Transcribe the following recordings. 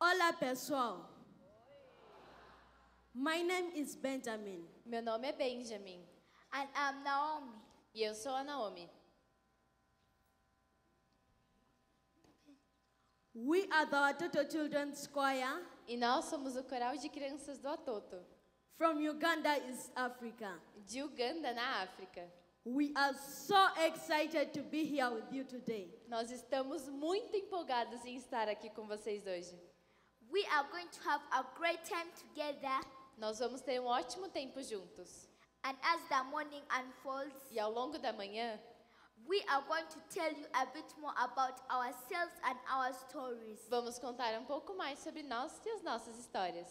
Olá, pessoal. My name is Benjamin. Meu nome é Benjamin. And I'm Naomi. E eu sou a Naomi. We are the Watoto Children's Choir E nós somos o coral de crianças do Atoto, from Uganda, East Africa. de Uganda, na África. We are so excited to be here with you today. Nós estamos muito empolgados em estar aqui com vocês hoje. We are going to have a great time together. Nós vamos ter um ótimo tempo juntos. And as the morning unfolds, E ao longo da manhã, we are going to tell you a bit more about ourselves and our stories. vamos contar um pouco mais sobre nós e as nossas histórias.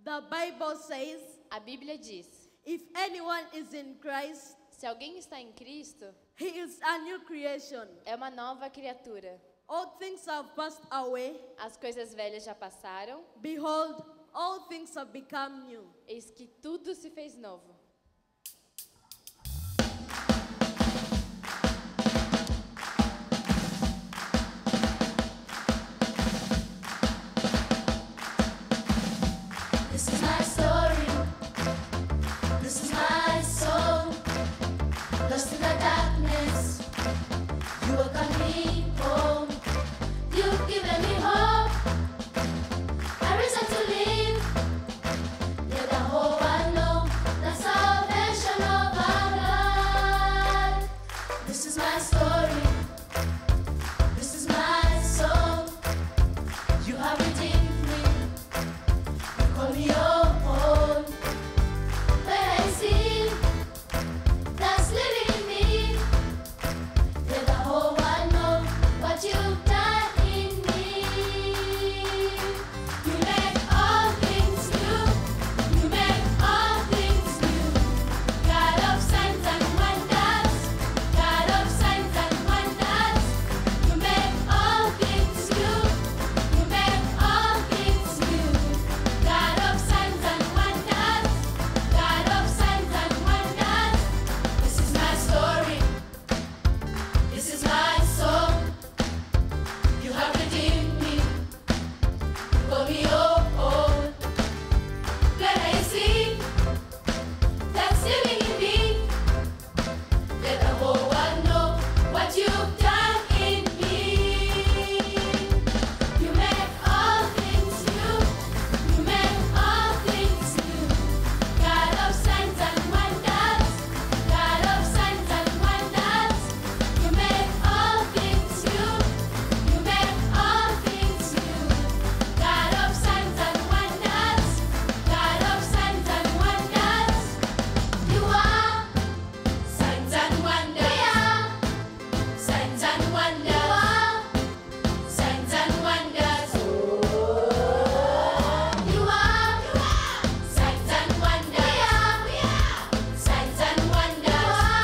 The Bible says, A Bíblia diz: if anyone is in Christ, se alguém está em Cristo, he is a new creation. é uma nova criatura. All things have passed away. As coisas velhas já passaram, Behold, all things have become new. eis que tudo se fez novo. This is my story. This is my soul. Lost in the darkness, you are coming home. You've given me hope, a reason to live. Let the whole world know the salvation of our God. This is my story. This is my soul. You have redeemed me. Call me your own. When I see that's living in me, let the whole world know what you've done in me. You make all things new. You make all things new. God of signs and wonders. God of signs and wonders. You make all things new. You make all things new. God of signs and wonders, God of signs and wonders. This is my story, this is my song. You have redeemed me, you call me your own. When I see that's living in me, let the whole world know what you've done in me. You make all things new. You make all things new. God of signs and wonders. God of signs and wonders. You make all things new. You make all things new. God of signs and wonders. God of signs and wonders. You are signs and wonders. We are signs and wonders. You are signs and wonders. You are signs and wonders. We are signs and wonders.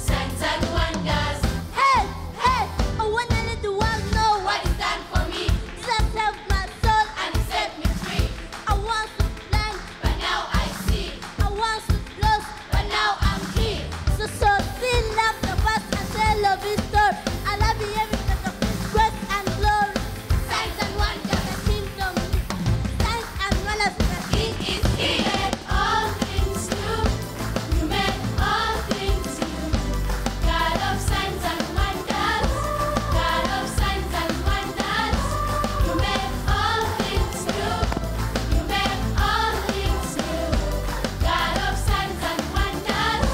Signs and wonders. Hey, hey, I wanna let the world know What is done for me Jesus saved my soul. and set me free. I was blind, But now I see. I was lost. But now I'm free. So still love the past and tell of his story. I love you every because of his grace and glory. Signs and wonders. The kingdom, thanks and wonders. King is here. You make all things new. You make all things new. God of signs and wonders. God of signs and wonders. You make all things new. You make all things new. God of signs and wonders.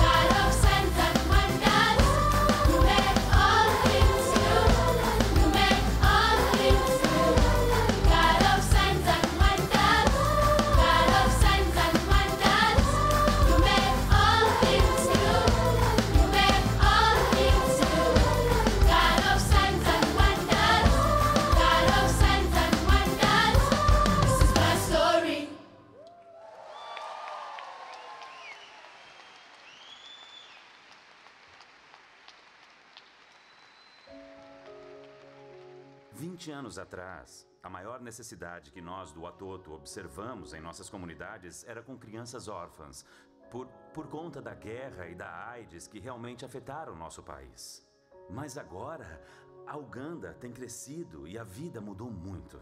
God of signs and wonders. You make all things new. You make all things new. God of signs and wonders. God of signs and wonders. You make all things new. You make all things new. God of signs and wonders. God of signs and wonders. This is my story. Vinte anos atrás, a maior necessidade que nós do Atoto observamos em nossas comunidades era com crianças órfãs, por conta da guerra e da AIDS que realmente afetaram o nosso país. Mas agora, a Uganda tem crescido e a vida mudou muito.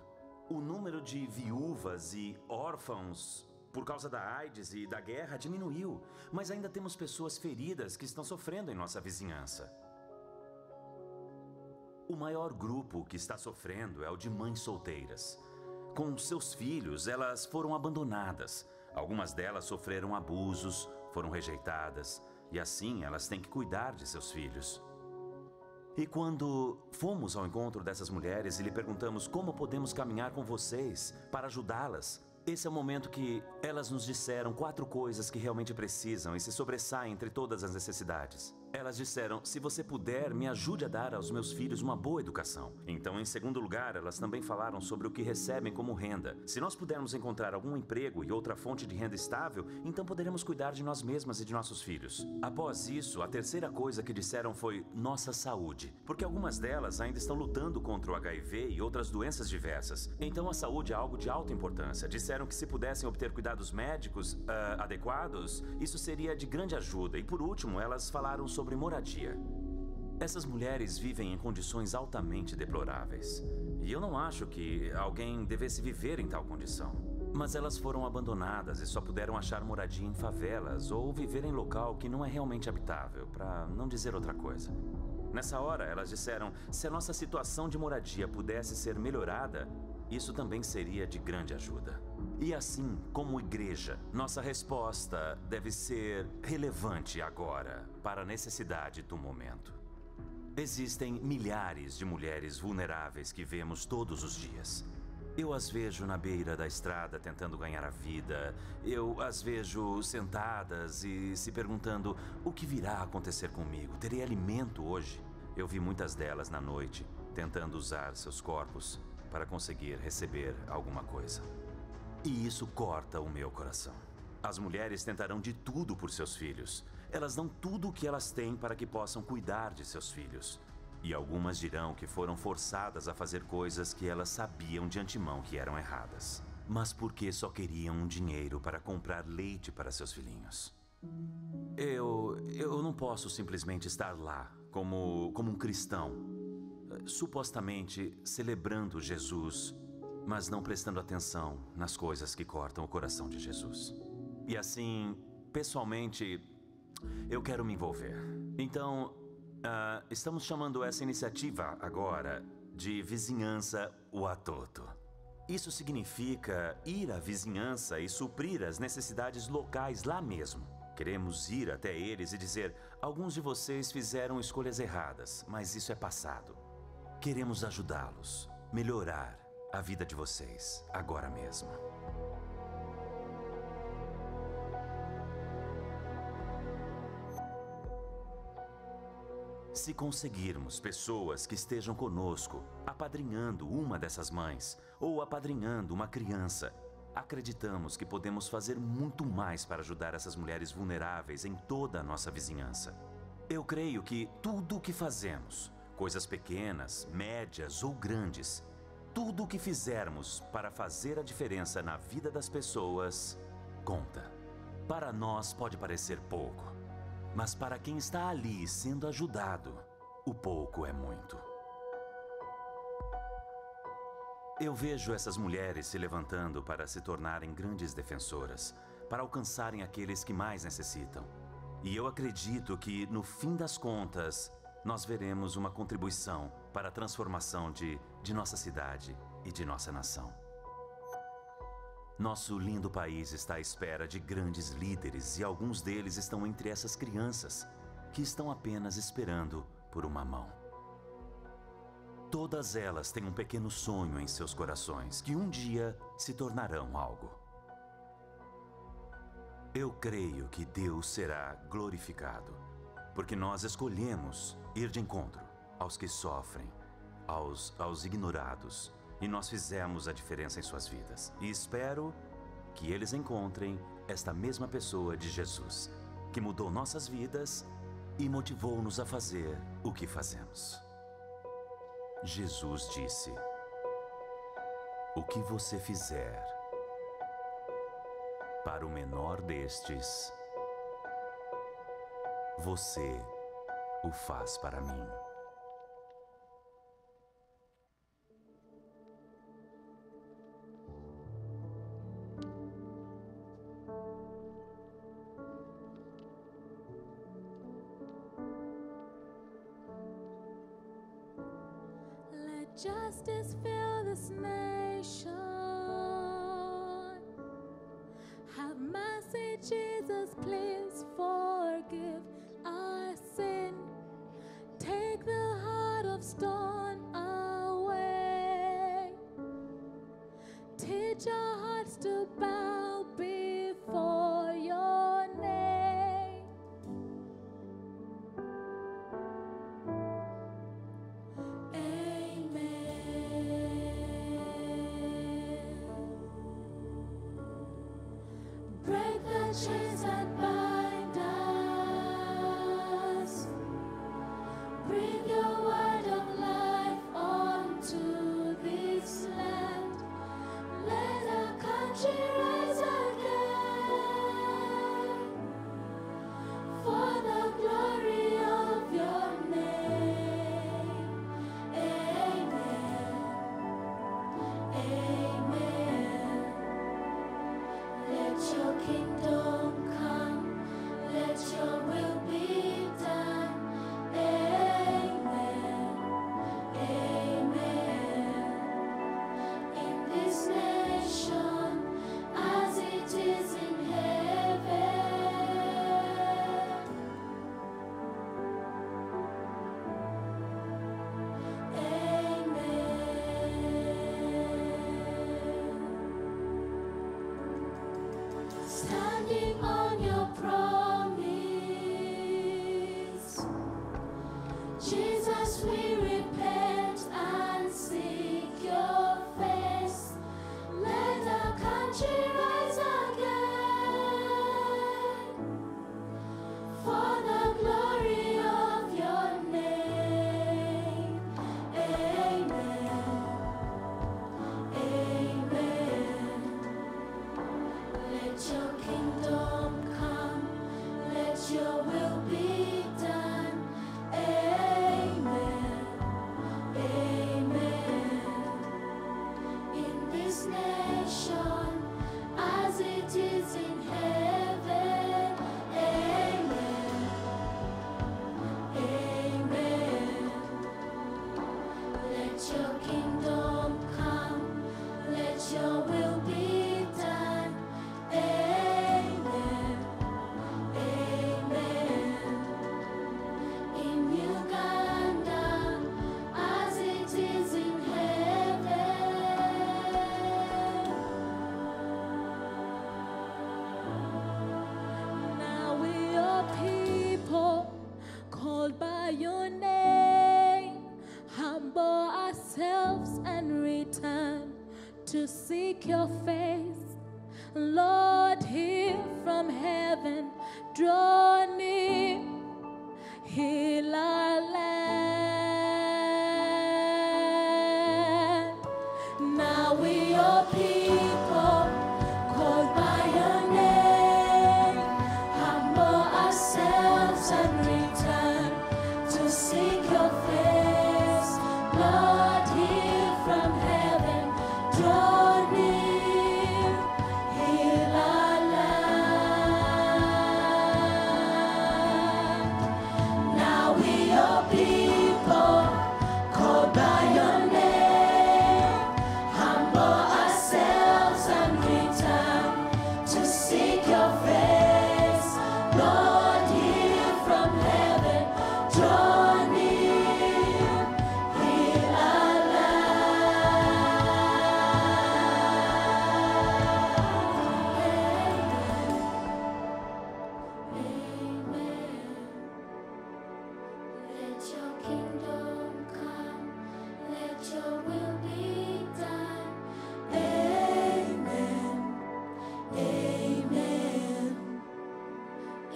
o número de viúvas e órfãos por causa da AIDS e da guerra diminuiu, mas ainda temos pessoas feridas que estão sofrendo em nossa vizinhança. O maior grupo que está sofrendo é o de mães solteiras. Com seus filhos, elas foram abandonadas. Algumas delas sofreram abusos, foram rejeitadas, e assim elas têm que cuidar de seus filhos. E quando fomos ao encontro dessas mulheres e lhe perguntamos como podemos caminhar com vocês para ajudá-las, esse é o momento que elas nos disseram 4 coisas que realmente precisam e se sobressaem entre todas as necessidades. Elas disseram, se você puder, me ajude a dar aos meus filhos uma boa educação. Então, em segundo lugar, elas também falaram sobre o que recebem como renda. Se nós pudermos encontrar algum emprego e outra fonte de renda estável, então poderemos cuidar de nós mesmas e de nossos filhos. Após isso, a terceira coisa que disseram foi nossa saúde. Porque algumas delas ainda estão lutando contra o HIV e outras doenças diversas. Então, a saúde é algo de alta importância. Disseram que se pudessem obter cuidados médicos adequados, isso seria de grande ajuda. E por último, elas falaram sobre moradia. Essas mulheres vivem em condições altamente deploráveis. E eu não acho que alguém devesse viver em tal condição. Mas elas foram abandonadas e só puderam achar moradia em favelas ou viver em local que não é realmente habitável, para não dizer outra coisa. Nessa hora, elas disseram, se a nossa situação de moradia pudesse ser melhorada, isso também seria de grande ajuda. E assim, como igreja, nossa resposta deve ser relevante agora para a necessidade do momento. Existem milhares de mulheres vulneráveis que vemos todos os dias. Eu as vejo na beira da estrada tentando ganhar a vida. Eu as vejo sentadas e se perguntando o que virá a acontecer comigo. Terei alimento hoje? Eu vi muitas delas na noite tentando usar seus corpos para conseguir receber alguma coisa. E isso corta o meu coração. As mulheres tentarão de tudo por seus filhos. Elas dão tudo o que elas têm para que possam cuidar de seus filhos. E algumas dirão que foram forçadas a fazer coisas que elas sabiam de antemão que eram erradas. Mas porque só queriam um dinheiro para comprar leite para seus filhinhos. Eu não posso simplesmente estar lá como um cristão, supostamente celebrando Jesus, mas não prestando atenção nas coisas que cortam o coração de Jesus. E assim, pessoalmente, eu quero me envolver. Então, estamos chamando essa iniciativa agora de Vizinhança Watoto. Isso significa ir à vizinhança e suprir as necessidades locais lá mesmo. Queremos ir até eles e dizer, alguns de vocês fizeram escolhas erradas, mas isso é passado. Queremos ajudá-los, melhorar a vida de vocês, agora mesmo. Se conseguirmos pessoas que estejam conosco, apadrinhando uma dessas mães, ou apadrinhando uma criança, acreditamos que podemos fazer muito mais para ajudar essas mulheres vulneráveis em toda a nossa vizinhança. Eu creio que tudo o que fazemos, coisas pequenas, médias ou grandes, tudo o que fizermos para fazer a diferença na vida das pessoas, conta. Para nós pode parecer pouco, mas para quem está ali sendo ajudado, o pouco é muito. Eu vejo essas mulheres se levantando para se tornarem grandes defensoras, para alcançarem aqueles que mais necessitam. E eu acredito que, no fim das contas, nós veremos uma contribuição para a transformação de nossa cidade e de nossa nação. Nosso lindo país está à espera de grandes líderes e alguns deles estão entre essas crianças que estão apenas esperando por uma mão. Todas elas têm um pequeno sonho em seus corações que um dia se tornarão algo. Eu creio que Deus será glorificado, porque nós escolhemos ir de encontro aos que sofrem, aos ignorados, e nós fizemos a diferença em suas vidas. E espero que eles encontrem esta mesma pessoa de Jesus, que mudou nossas vidas e motivou-nos a fazer o que fazemos. Jesus disse: o que você fizer para o menor destes, você o faz para mim. justice fill this nation. Have mercy, Jesus, please forgive our sin. Take the heart of stone away. Teach our hearts to bow before your name. Break the chains that bind us. Bring your word of life onto this land. Let our country rise again for the glory of your name. Amen. Amen. Let your kingdom come, let your will be done. Amen, amen. In this nation, as it is in heaven. Standing on your promise, Jesus, we repent and seek your face. Let our country rise again for the glory of your name. Amen. Amen. Let your kingdom come, let your will be done. Amen. Amen. In this nation, as it is in heaven. Amen. Amen. Let your kingdom come, let your will be done. Amen. Amen. In Uganda, as it is in heaven. Now we are people called by your name. Humble ourselves and return to seek your face. Lord, hear from heaven, draw near, heal our land. Now we are people called by your name. Humble ourselves and return to seek your face. Lord, hear from heaven, draw near, heal our land. Now we are people called by your name. Humble ourselves and return to seek your face. Lord, hear from heaven, draw near, heal our land. Amen. Let your kingdom come, let your will be done. Amen. Amen.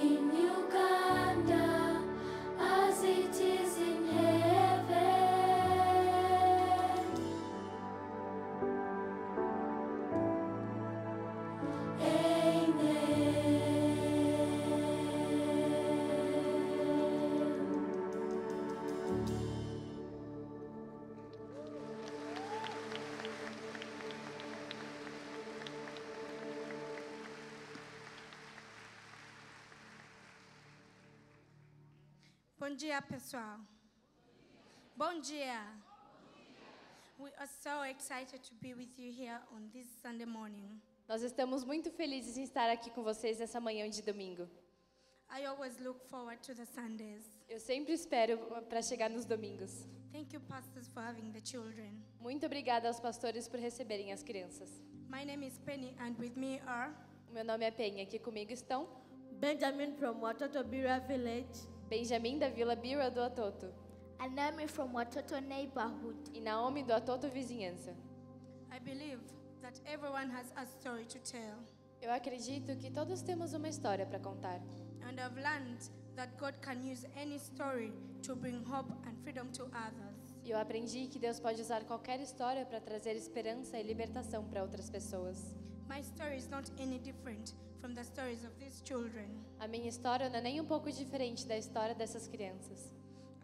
In Uganda, as it is in heaven. Amen. Bom dia, pessoal. Bom dia. We are so excited to be with you here on this Sunday morning. Nós estamos muito felizes em estar aqui com vocês nessa manhã de domingo. I always look forward to the Sundays. Eu sempre espero para chegar nos domingos. Thank you, pastors, for having the children. Muito obrigada aos pastores por receberem as crianças. My name is Penny, and with me are O meu nome é Penha, aqui comigo estão Benjamin from Watoto Bira Village. Benjamin da Vila Bira do Atoto And Naomi from Watoto neighborhood. e Naomi do Atoto Vizinhança. I believe that everyone has a story to tell, Eu acredito que todos temos uma história para contar. and I've learned that God can use any story to bring hope and freedom to others. E eu aprendi que Deus pode usar qualquer história para trazer esperança e libertação para outras pessoas. My story is not any different from the stories of these children. A minha história não é nem um pouco diferente da história dessas crianças.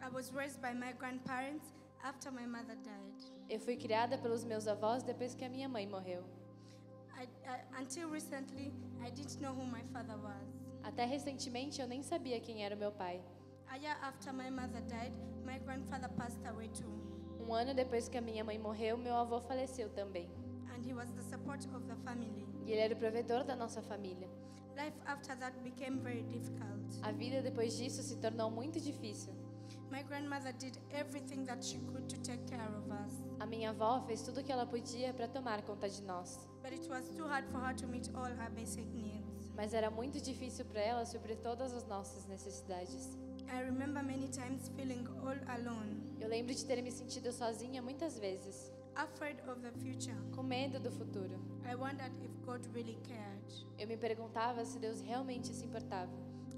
I was raised by my grandparents after my mother died. Eu fui criada pelos meus avós depois que a minha mãe morreu. Until recently, I didn't know who my father was. Até recentemente eu nem sabia quem era o meu pai. A year after my mother died, my grandfather passed away too. Um ano depois que a minha mãe morreu, meu avô faleceu também. And he was the support of the family. E ele era o provedor da nossa família. Life after that became very difficult. A vida depois disso se tornou muito difícil. My grandmother did everything that she could to take care of us. A minha avó fez tudo o que ela podia para tomar conta de nós. But it was too hard for her to meet all her basic needs. Mas era muito difícil para ela suprir todas as nossas necessidades. I remember many times feeling all alone, Eu lembro de ter me sentido sozinha muitas vezes, afraid of the future. com medo do futuro. I wondered if God really cared. Eu me perguntava se Deus realmente se importava.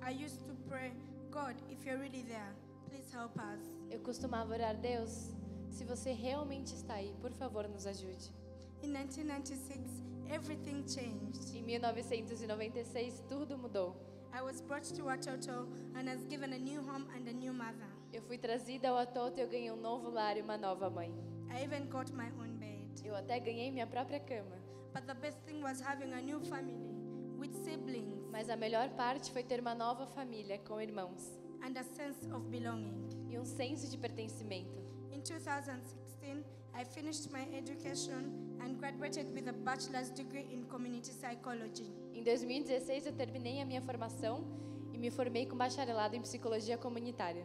I used to pray, God, if you're really there, please help us. Eu costumava orar, Deus, se você realmente está aí, por favor, nos ajude. In 1996, everything changed. Em 1996, tudo mudou. I was brought to Watoto and was given a new home and a new mother. Eu fui trazida ao Atoto e eu ganhei um novo lar e uma nova mãe. I even got my own bed. Eu até ganhei minha própria cama. But the best thing was having a new family with siblings Mas a melhor parte foi ter uma nova família com irmãos and a sense of belonging. e um senso de pertencimento. In 2016, I finished my education and graduated with a bachelor's degree in community psychology. Em 2016, eu terminei a minha formação e me formei com bacharelado em psicologia comunitária.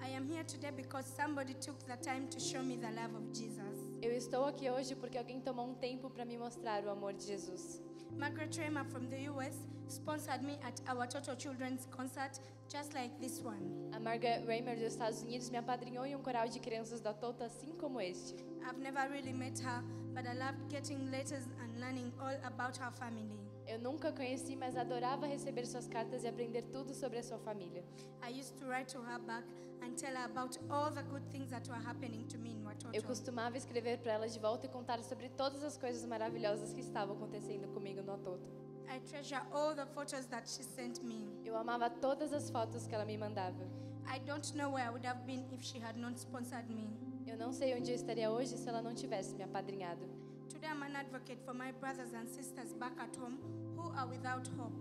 I am here today because somebody took the time to show me the love of Jesus. Eu estou aqui hoje porque alguém tomou um tempo para me mostrar o amor de Jesus. Margaret Raymer from the US sponsored me at our Total Children's concert, just like this one. A Margaret Raymer dos Estados Unidos me apadrinhou em um coral de crianças da Toto, assim como este. I've never really met her, but I loved getting letters and learning all about her family. Eu nunca a conheci, mas adorava receber suas cartas e aprender tudo sobre a sua família. I used to write to her back and tell her about all the good things that were happening to me in Eu Watoto. costumava escrever para ela de volta e contar sobre todas as coisas maravilhosas que estavam acontecendo comigo no Atoto. I treasure all the photos that she sent me. Eu amava todas as fotos que ela me mandava. I don't know where I would have been if she had not sponsored me. Eu não sei onde eu estaria hoje se ela não tivesse me apadrinhado. Today I'm an advocate for my brothers and sisters back at home who are without hope.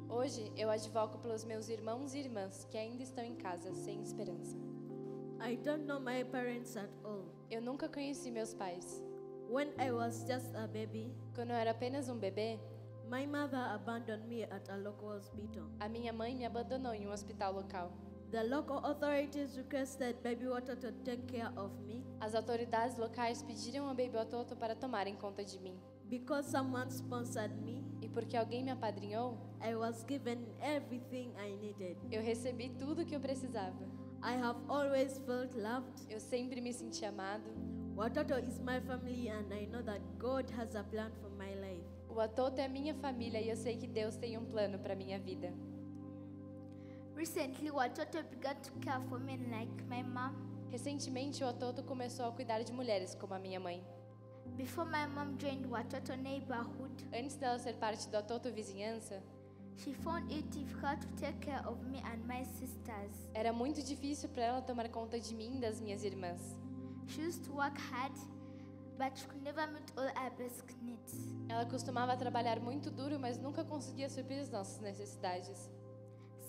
Hoje eu advogo pelos meus irmãos e irmãs que ainda estão em casa sem esperança. I don't know my parents at all. Eu nunca conheci meus pais. When I was just a baby, Quando eu era apenas um bebê, my mother abandoned me at a local hospital. a minha mãe me abandonou em um hospital local. The local authorities requested Baby Watoto to take care of me As autoridades locais pediram ao Baby Watoto para tomarem conta de mim. because someone sponsored me. E porque alguém me apadrinhou, I was given everything I needed. eu recebi tudo o que eu precisava. I have always felt loved. Eu sempre me senti amado. Watoto is my family and I know that God has a plan for my life. O Atoto é a minha família e eu sei que Deus tem um plano para minha vida. Recently, Watoto began to care for men like my mom. Recentemente, o Atoto começou a cuidar de mulheres como a minha mãe. Before my mom joined Watoto neighborhood, Antes dela ser parte do Atoto Vizinhança, she found it difficult to take care of me and my sisters. era muito difícil para ela tomar conta de mim e das minhas irmãs. She used to work hard but she could never meet all our basic needs. Ela costumava trabalhar muito duro, mas nunca conseguia suprir as nossas necessidades.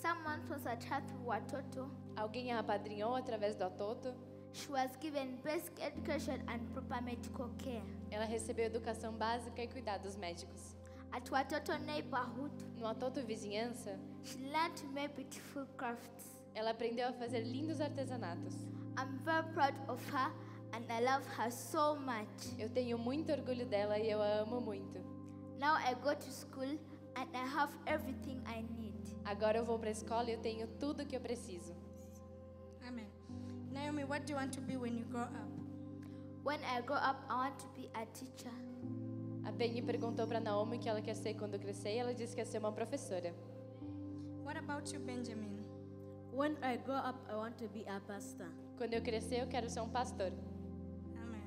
Someone sponsored her through Watoto. Alguém a apadrinhou através do Atoto. She was given basic education and proper medical care. Ela recebeu educação básica e cuidados médicos. At Watoto neighborhood, No Atoto Vizinhança, she learned to make beautiful crafts. ela aprendeu a fazer lindos artesanatos. I'm very proud of her and I love her so much. Eu tenho muito orgulho dela e eu a amo muito. Now I go to school and I have everything I need. Agora eu vou para a escola e eu tenho tudo o que eu preciso. Amen. Naomi, what do you want to be when you grow up? When I grow up, I want to be a teacher. A Penny perguntou para Naomi o que ela quer ser quando crescer e ela disse que quer ser uma professora. What about you, Benjamin? When I grow up, I want to be a pastor. Quando eu crescer, eu quero ser um pastor. Amen.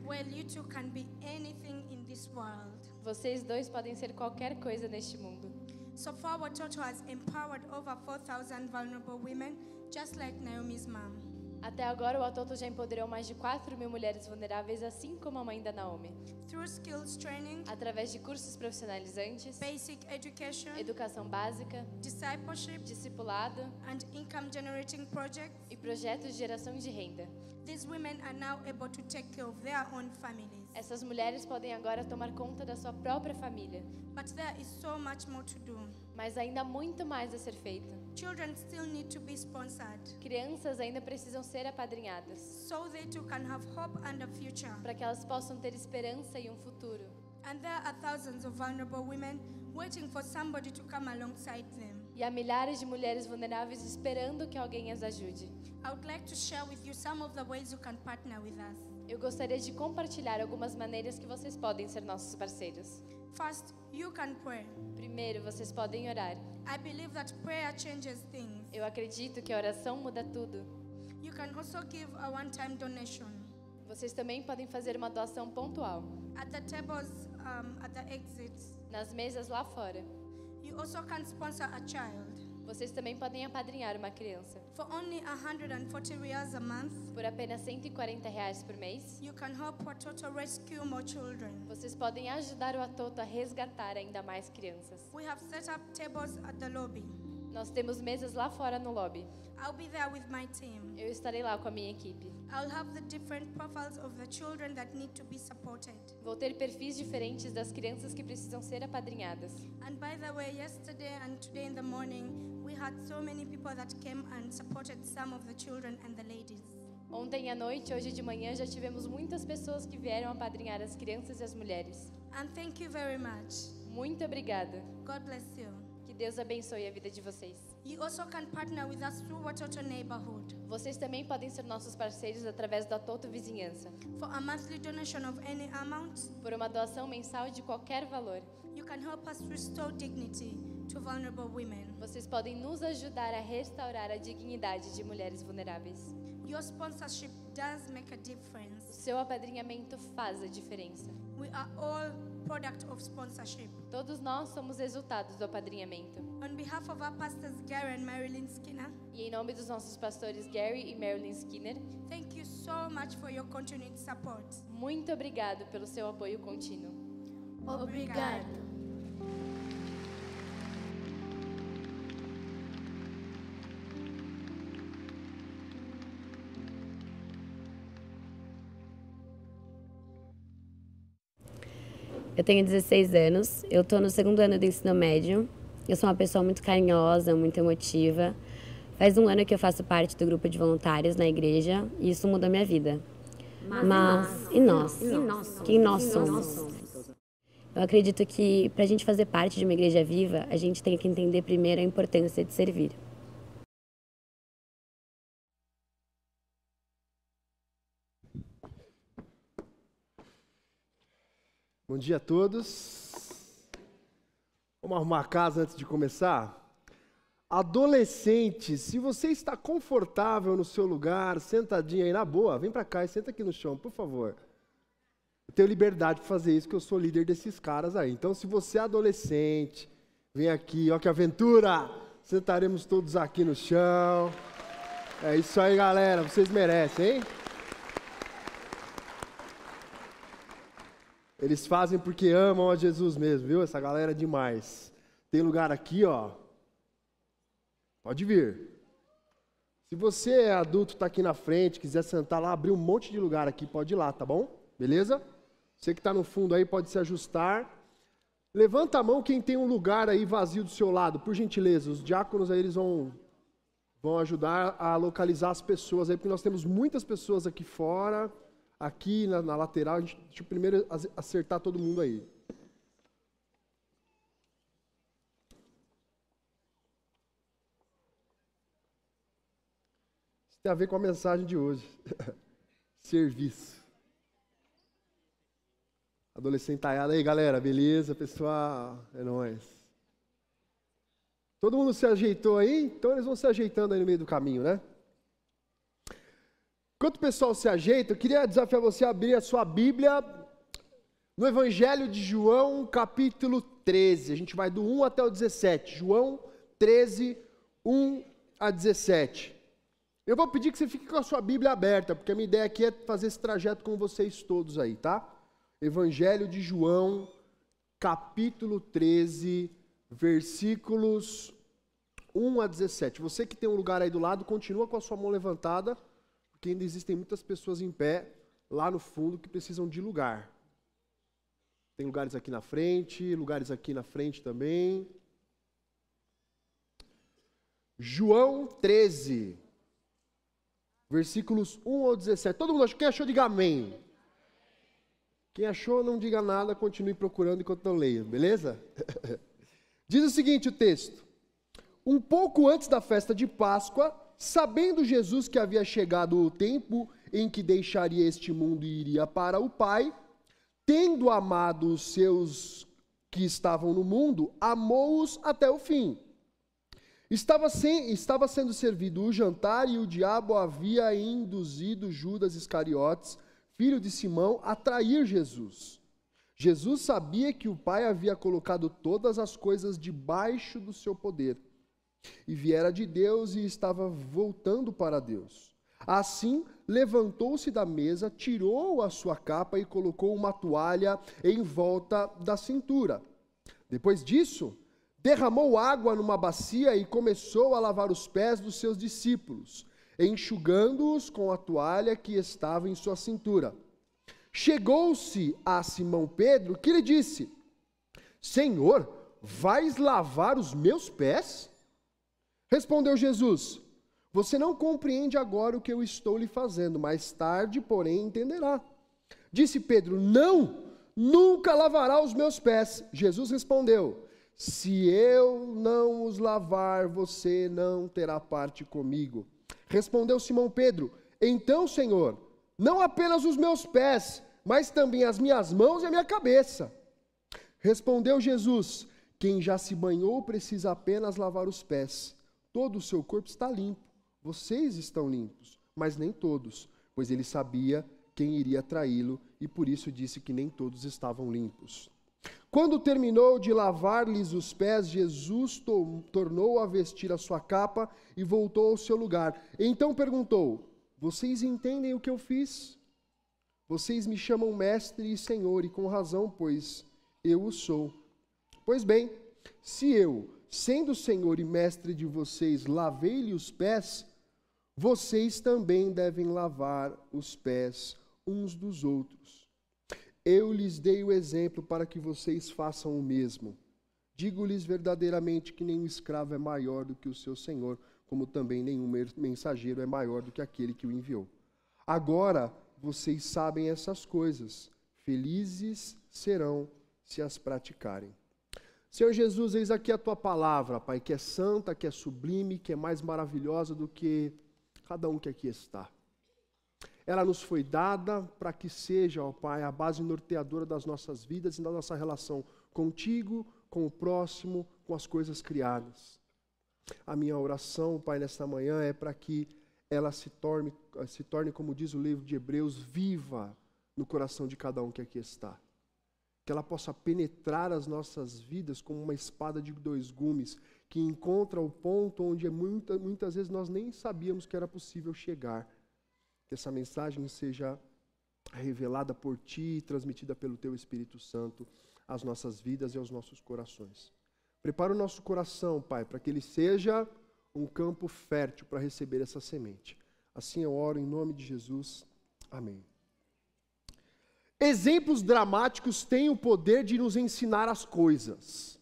Well, you two can be anything in this world. Vocês dois podem ser qualquer coisa neste mundo. So far, Watoto has empowered over 4,000 vulnerable women, just like Naomi's mom. Até agora, o Atoto já empoderou mais de 4.000 mulheres vulneráveis, assim como a mãe da Naomi. Through skills training, Através de cursos profissionalizantes, basic education, educação básica, discipleship, discipulado and income generating projects, e projetos de geração de renda. these women are now able to take care of their own families. Essas mulheres podem agora tomar conta da sua própria família. But there is so much more to do. Mas ainda há muito mais a ser feito. Children still need to be sponsored Crianças ainda precisam ser apadrinhadas, so they too can have hope and a future. para que elas possam ter esperança e um futuro. And there are thousands of vulnerable women waiting for somebody to come alongside them. E há milhares de mulheres vulneráveis esperando que alguém as ajude. I would like to share with you some of the ways you can partner with us. Eu gostaria de compartilhar algumas maneiras que vocês podem ser nossos parceiros. First, you can pray. Primeiro, vocês podem orar. I believe that prayer changes things. Eu acredito que a oração muda tudo. You can also give a one-time donation. Vocês também podem fazer uma doação pontual. At the tables, at the exits. Nas mesas lá fora. You also can sponsor a child. Vocês também podem apadrinhar uma criança. For only 140 reals a month, Por apenas R$ 140 por mês, you can help Watoto rescue more children. vocês podem ajudar o Atoto a resgatar ainda mais crianças. We have set up tables at the lobby. Nós temos mesas lá fora no lobby. I'll be there with my team. Eu estarei lá com a minha equipe. I'll have the different profiles of the children that need to be supported. Vou ter perfis diferentes das crianças que precisam ser apadrinhadas. And by the way, yesterday and today in the morning, we had so many people that came and supported some of the children and the ladies. Ontem à noite, hoje de manhã, já tivemos muitas pessoas que vieram apadrinhar as crianças e as mulheres. And thank you very much. Muito obrigada. God bless you. Que Deus abençoe a vida de vocês. You also can partner with us through Watoto Neighborhood. Vocês também podem ser nossos parceiros através do Atoto Vizinhança. For a monthly donation of any amount, Por uma doação mensal de qualquer valor, you can help us restore dignity to vulnerable women. vocês podem nos ajudar a restaurar a dignidade de mulheres vulneráveis. Your sponsorship does make a O difference. seu apadrinhamento faz a diferença. We are all product of sponsorship. Todos nós somos resultados do apadrinhamento. On behalf of our pastors Gary and Marilyn Skinner, E em nome dos nossos pastores Gary e Marilyn Skinner, thank you so much for your continued support. muito obrigado pelo seu apoio contínuo. Obrigado. Eu tenho 16 anos, eu estou no segundo ano do ensino médio. Eu sou uma pessoa muito carinhosa, muito emotiva. Faz um ano que eu faço parte do grupo de voluntários na igreja e isso mudou minha vida. Mas e nós? Quem nós somos? Eu acredito que para a gente fazer parte de uma igreja viva, a gente tem que entender primeiro a importância de servir. Bom dia a todos. Vamos arrumar a casa antes de começar? Adolescente, se você está confortável no seu lugar, sentadinho aí na boa, vem pra cá e senta aqui no chão, por favor. Eu tenho liberdade de fazer isso, porque eu sou líder desses caras aí. Então, se você é adolescente, vem aqui, ó que aventura! Sentaremos todos aqui no chão. É isso aí, galera. Vocês merecem, hein? Eles fazem porque amam a Jesus mesmo, viu? Essa galera é demais. Tem lugar aqui, ó. Pode vir. Se você é adulto, está aqui na frente, quiser sentar lá, abrir um monte de lugar aqui, pode ir lá, tá bom? Beleza? Você que está no fundo aí pode se ajustar. Levanta a mão quem tem um lugar aí vazio do seu lado, por gentileza. Os diáconos aí, eles vão ajudar a localizar as pessoas aí, porque nós temos muitas pessoas aqui fora, aqui na lateral. Deixa eu primeiro acertar todo mundo aí. Isso tem a ver com a mensagem de hoje. Serviço. Adolescentaiada aí, galera, beleza, pessoal? É nóis. Todo mundo se ajeitou aí? Então eles vão se ajeitando aí no meio do caminho, né? Enquanto o pessoal se ajeita, eu queria desafiar você a abrir a sua Bíblia no Evangelho de João, capítulo 13. A gente vai do 1 até o 17. João 13, 1 a 17. Eu vou pedir que você fique com a sua Bíblia aberta, porque a minha ideia aqui é fazer esse trajeto com vocês todos aí, tá? Evangelho de João, capítulo 13, versículos 1 a 17. Você que tem um lugar aí do lado, continua com a sua mão levantada, porque ainda existem muitas pessoas em pé, lá no fundo, que precisam de lugar. Tem lugares aqui na frente, lugares aqui na frente também. João 13, versículos 1 ao 17. Todo mundo achou? Quem achou, diga amém. Quem achou, não diga nada, continue procurando enquanto eu leio, beleza? Diz o seguinte o texto: um pouco antes da festa de Páscoa, sabendo Jesus que havia chegado o tempo em que deixaria este mundo e iria para o Pai, tendo amado os seus que estavam no mundo, amou-os até o fim. Estava sendo servido o jantar e o diabo havia induzido Judas Iscariotes, filho de Simão, a trair Jesus. Jesus sabia que o Pai havia colocado todas as coisas debaixo do seu poder, e viera de Deus e estava voltando para Deus. Assim, levantou-se da mesa, tirou a sua capa e colocou uma toalha em volta da cintura. Depois disso, derramou água numa bacia e começou a lavar os pés dos seus discípulos, enxugando-os com a toalha que estava em sua cintura. Chegou-se a Simão Pedro, que lhe disse: Senhor, vais lavar os meus pés? Respondeu Jesus: você não compreende agora o que eu estou lhe fazendo, mais tarde, porém, entenderá. Disse Pedro: não, nunca lavará os meus pés. Jesus respondeu: se eu não os lavar, você não terá parte comigo. Respondeu Simão Pedro: então, Senhor, não apenas os meus pés, mas também as minhas mãos e a minha cabeça. Respondeu Jesus: quem já se banhou precisa apenas lavar os pés. Todo o seu corpo está limpo. Vocês estão limpos, mas nem todos, pois ele sabia quem iria traí-lo e por isso disse que nem todos estavam limpos. Quando terminou de lavar-lhes os pés, Jesus tornou a vestir a sua capa e voltou ao seu lugar. Então perguntou: vocês entendem o que eu fiz? Vocês me chamam mestre e senhor, e com razão, pois eu o sou. Pois bem, se eu, sendo senhor e mestre de vocês, lavei-lhe os pés, vocês também devem lavar os pés uns dos outros. Eu lhes dei o exemplo para que vocês façam o mesmo. Digo-lhes verdadeiramente que nenhum escravo é maior do que o seu senhor, como também nenhum mensageiro é maior do que aquele que o enviou. Agora vocês sabem essas coisas. Felizes serão se as praticarem. Senhor Jesus, eis aqui a tua palavra, Pai, que é santa, que é sublime, que é mais maravilhosa do que cada um que aqui está. Ela nos foi dada para que seja, ó Pai, a base norteadora das nossas vidas e da nossa relação contigo, com o próximo, com as coisas criadas. A minha oração, Pai, nesta manhã é para que ela se torne, como diz o livro de Hebreus, viva no coração de cada um que aqui está. que ela possa penetrar as nossas vidas como uma espada de 2 gumes, que encontra o ponto onde muitas vezes nós nem sabíamos que era possível chegar. Que essa mensagem seja revelada por Ti e transmitida pelo Teu Espírito Santo às nossas vidas e aos nossos corações. Prepara o nosso coração, Pai, para que ele seja um campo fértil para receber essa semente. Assim eu oro em nome de Jesus. Amém. Exemplos dramáticos têm o poder de nos ensinar as coisas.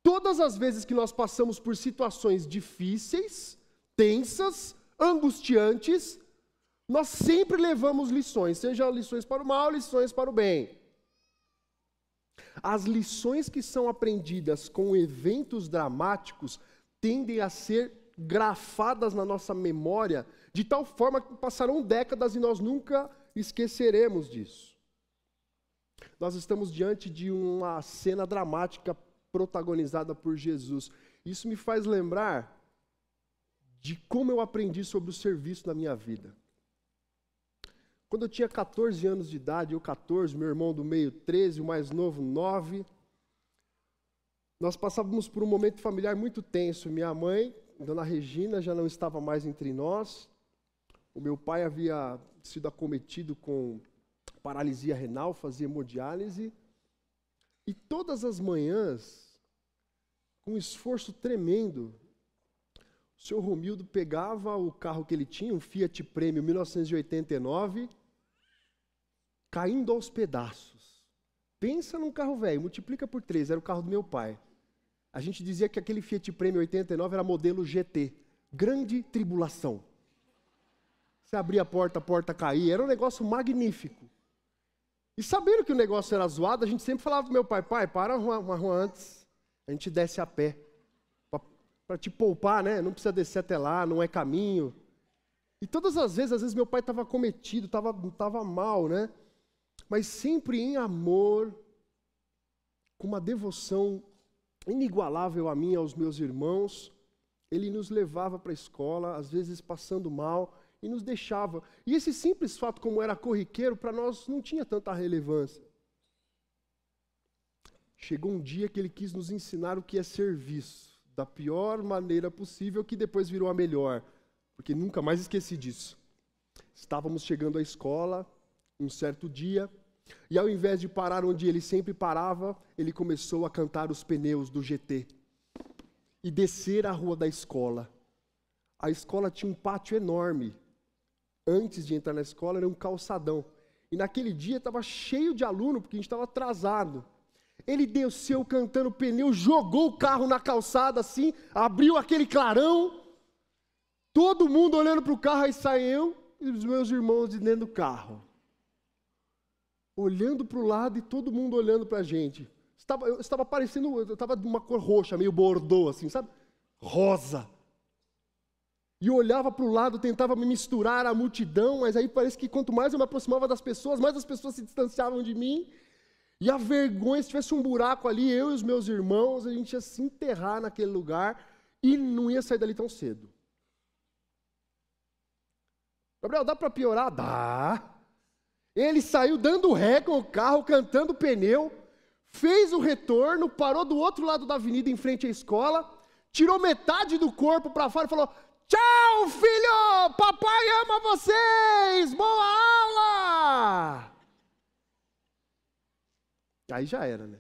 Todas as vezes que nós passamos por situações difíceis, tensas, angustiantes, nós sempre levamos lições, seja lições para o mal, lições para o bem. As lições que são aprendidas com eventos dramáticos tendem a ser grafadas na nossa memória, de tal forma que passarão décadas e nós nunca esqueceremos disso. Nós estamos diante de uma cena dramática protagonizada por Jesus. Isso me faz lembrar de como eu aprendi sobre o serviço na minha vida. Quando eu tinha 14 anos de idade, eu 14, meu irmão do meio 13, o mais novo 9, nós passávamos por um momento familiar muito tenso. Minha mãe, Dona Regina, já não estava mais entre nós. O meu pai havia sido acometido com paralisia renal, fazia hemodiálise. E todas as manhãs, com um esforço tremendo, o senhor Romildo pegava o carro que ele tinha, um Fiat Premio 1989, caindo aos pedaços. Pensa num carro velho, multiplica por 3, era o carro do meu pai. A gente dizia que aquele Fiat Premio 89 era modelo GT, grande tribulação. Você abria a porta caía, era um negócio magnífico. E sabendo que o negócio era zoado, a gente sempre falava pro meu pai, pai, para uma rua antes, a gente desce a pé. Para te poupar, né? Não precisa descer até lá, não é caminho. E todas as vezes meu pai estava cometido, estava mal, né? Mas sempre em amor, com uma devoção inigualável a mim e aos meus irmãos, ele nos levava para a escola, às vezes passando mal, e nos deixava. E esse simples fato, como era corriqueiro, para nós não tinha tanta relevância. Chegou um dia que ele quis nos ensinar o que é serviço, da pior maneira possível, que depois virou a melhor, porque nunca mais esqueci disso. Estávamos chegando à escola, um certo dia, e ao invés de parar onde ele sempre parava, ele começou a cantar os pneus do GT e descer a rua da escola. A escola tinha um pátio enorme. Antes de entrar na escola, era um calçadão. E naquele dia estava cheio de aluno, porque a gente estava atrasado. Ele desceu cantando pneu, jogou o carro na calçada assim, abriu aquele clarão, todo mundo olhando para o carro, aí saíam e os meus irmãos de dentro do carro. Olhando para o lado e todo mundo olhando para a gente. Eu estava de uma cor roxa, meio bordô assim, sabe? Rosa. E eu olhava para o lado, tentava me misturar à multidão, mas aí parece que quanto mais eu me aproximava das pessoas, mais as pessoas se distanciavam de mim. E a vergonha, se tivesse um buraco ali, eu e os meus irmãos, a gente ia se enterrar naquele lugar e não ia sair dali tão cedo. Gabriel, dá para piorar? Dá. Ele saiu dando ré com o carro, cantando pneu, fez o retorno, parou do outro lado da avenida, em frente à escola, tirou metade do corpo para fora e falou: tchau, filho! Papai ama vocês! Boa aula! Aí já era, né?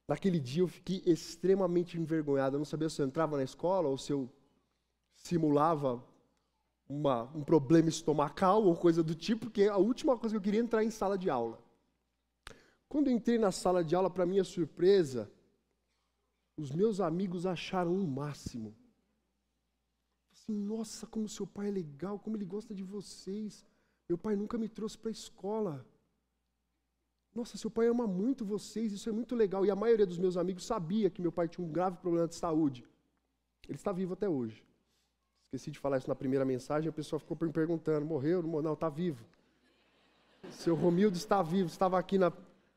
Naquele dia eu fiquei extremamente envergonhado. Eu não sabia se eu entrava na escola ou se eu simulava um problema estomacal ou coisa do tipo, porque a última coisa que eu queria entrar em sala de aula. Quando eu entrei na sala de aula, para minha surpresa, os meus amigos acharam o máximo. Assim, nossa, como seu pai é legal, como ele gosta de vocês. Meu pai nunca me trouxe para a escola. Nossa, seu pai ama muito vocês, isso é muito legal. E a maioria dos meus amigos sabia que meu pai tinha um grave problema de saúde. Ele está vivo até hoje. Esqueci de falar isso na primeira mensagem, a pessoa ficou me perguntando, morreu? Não, está vivo. Seu Romildo está vivo, estava aqui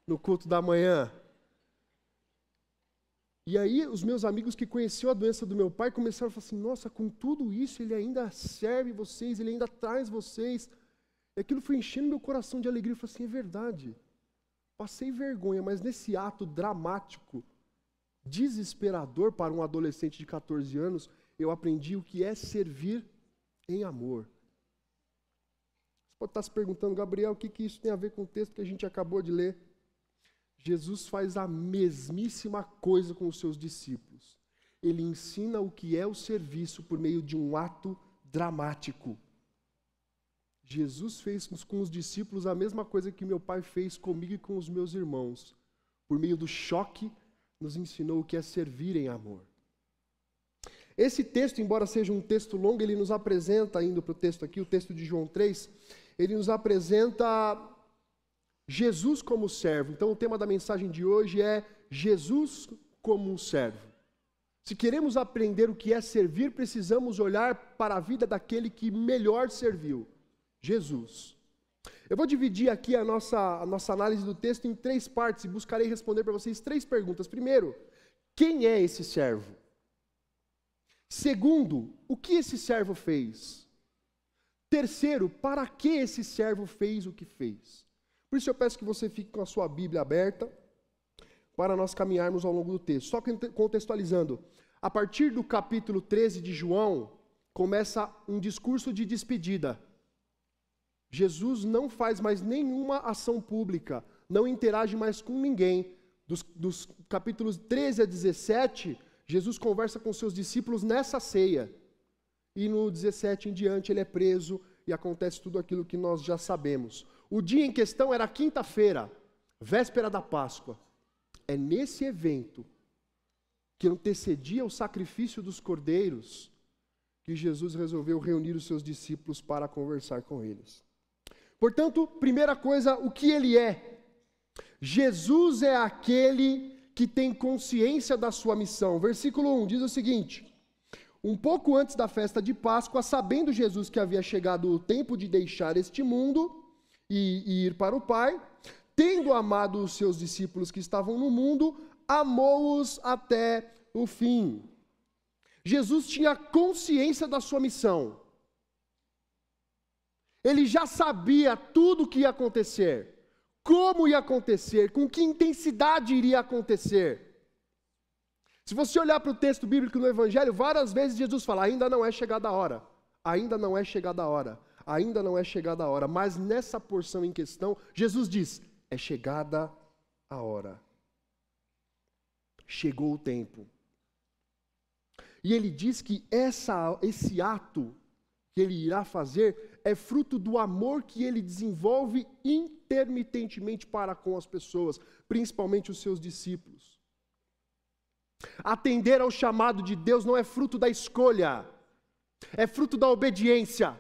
no culto da manhã. E aí os meus amigos que conheciam a doença do meu pai começaram a falar assim, nossa, com tudo isso ele ainda serve vocês, ele ainda traz vocês. E aquilo foi enchendo meu coração de alegria. Eu falei assim, é verdade. Passei vergonha, mas nesse ato dramático, desesperador para um adolescente de 14 anos, eu aprendi o que é servir em amor. Você pode estar se perguntando, Gabriel, o que isso tem a ver com o texto que a gente acabou de ler? Jesus faz a mesmíssima coisa com os seus discípulos. Ele ensina o que é o serviço por meio de um ato dramático. Jesus fez com os discípulos a mesma coisa que meu pai fez comigo e com os meus irmãos. Por meio do choque, nos ensinou o que é servir em amor. Esse texto, embora seja um texto longo, ele nos apresenta, indo para o texto aqui, o texto de João 3, ele nos apresenta Jesus como servo. Então o tema da mensagem de hoje é Jesus como um servo. Se queremos aprender o que é servir, precisamos olhar para a vida daquele que melhor serviu, Jesus. Eu vou dividir aqui a nossa análise do texto em 3 partes e buscarei responder para vocês 3 perguntas. Primeiro, quem é esse servo? Segundo, o que esse servo fez? Terceiro, para que esse servo fez o que fez? Por isso eu peço que você fique com a sua Bíblia aberta para nós caminharmos ao longo do texto. Só contextualizando, a partir do capítulo 13 de João, começa um discurso de despedida. Jesus não faz mais nenhuma ação pública, não interage mais com ninguém. Dos capítulos 13 a 17, Jesus conversa com seus discípulos nessa ceia. E no 17 em diante ele é preso e acontece tudo aquilo que nós já sabemos. O dia em questão era quinta-feira, véspera da Páscoa. É nesse evento que antecedia o sacrifício dos cordeiros que Jesus resolveu reunir os seus discípulos para conversar com eles. Portanto, primeira coisa, o que ele é? Jesus é aquele que tem consciência da sua missão. Versículo 1 diz o seguinte: um pouco antes da festa de Páscoa, sabendo Jesus que havia chegado o tempo de deixar este mundo e ir para o Pai, tendo amado os seus discípulos que estavam no mundo, amou-os até o fim. Jesus tinha consciência da sua missão. Ele já sabia tudo o que ia acontecer, como ia acontecer, com que intensidade iria acontecer. Se você olhar para o texto bíblico no Evangelho, várias vezes Jesus fala, ainda não é chegada a hora, ainda não é chegada a hora, ainda não é chegada a hora. Mas nessa porção em questão, Jesus diz, é chegada a hora. Chegou o tempo. E ele diz que esse ato que ele irá fazer é fruto do amor que ele desenvolve intermitentemente para com as pessoas, principalmente os seus discípulos. Atender ao chamado de Deus não é fruto da escolha, é fruto da obediência.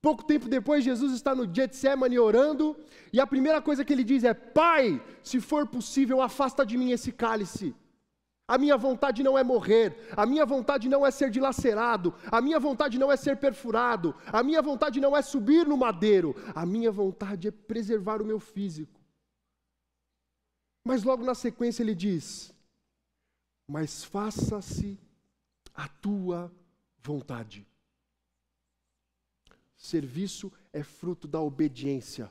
Pouco tempo depois, Jesus está no Getsemane orando, e a primeira coisa que ele diz é, Pai, se for possível, afasta de mim esse cálice. A minha vontade não é morrer, a minha vontade não é ser dilacerado, a minha vontade não é ser perfurado, a minha vontade não é subir no madeiro, a minha vontade é preservar o meu físico. Mas logo na sequência ele diz, mas faça-se a tua vontade. Serviço é fruto da obediência,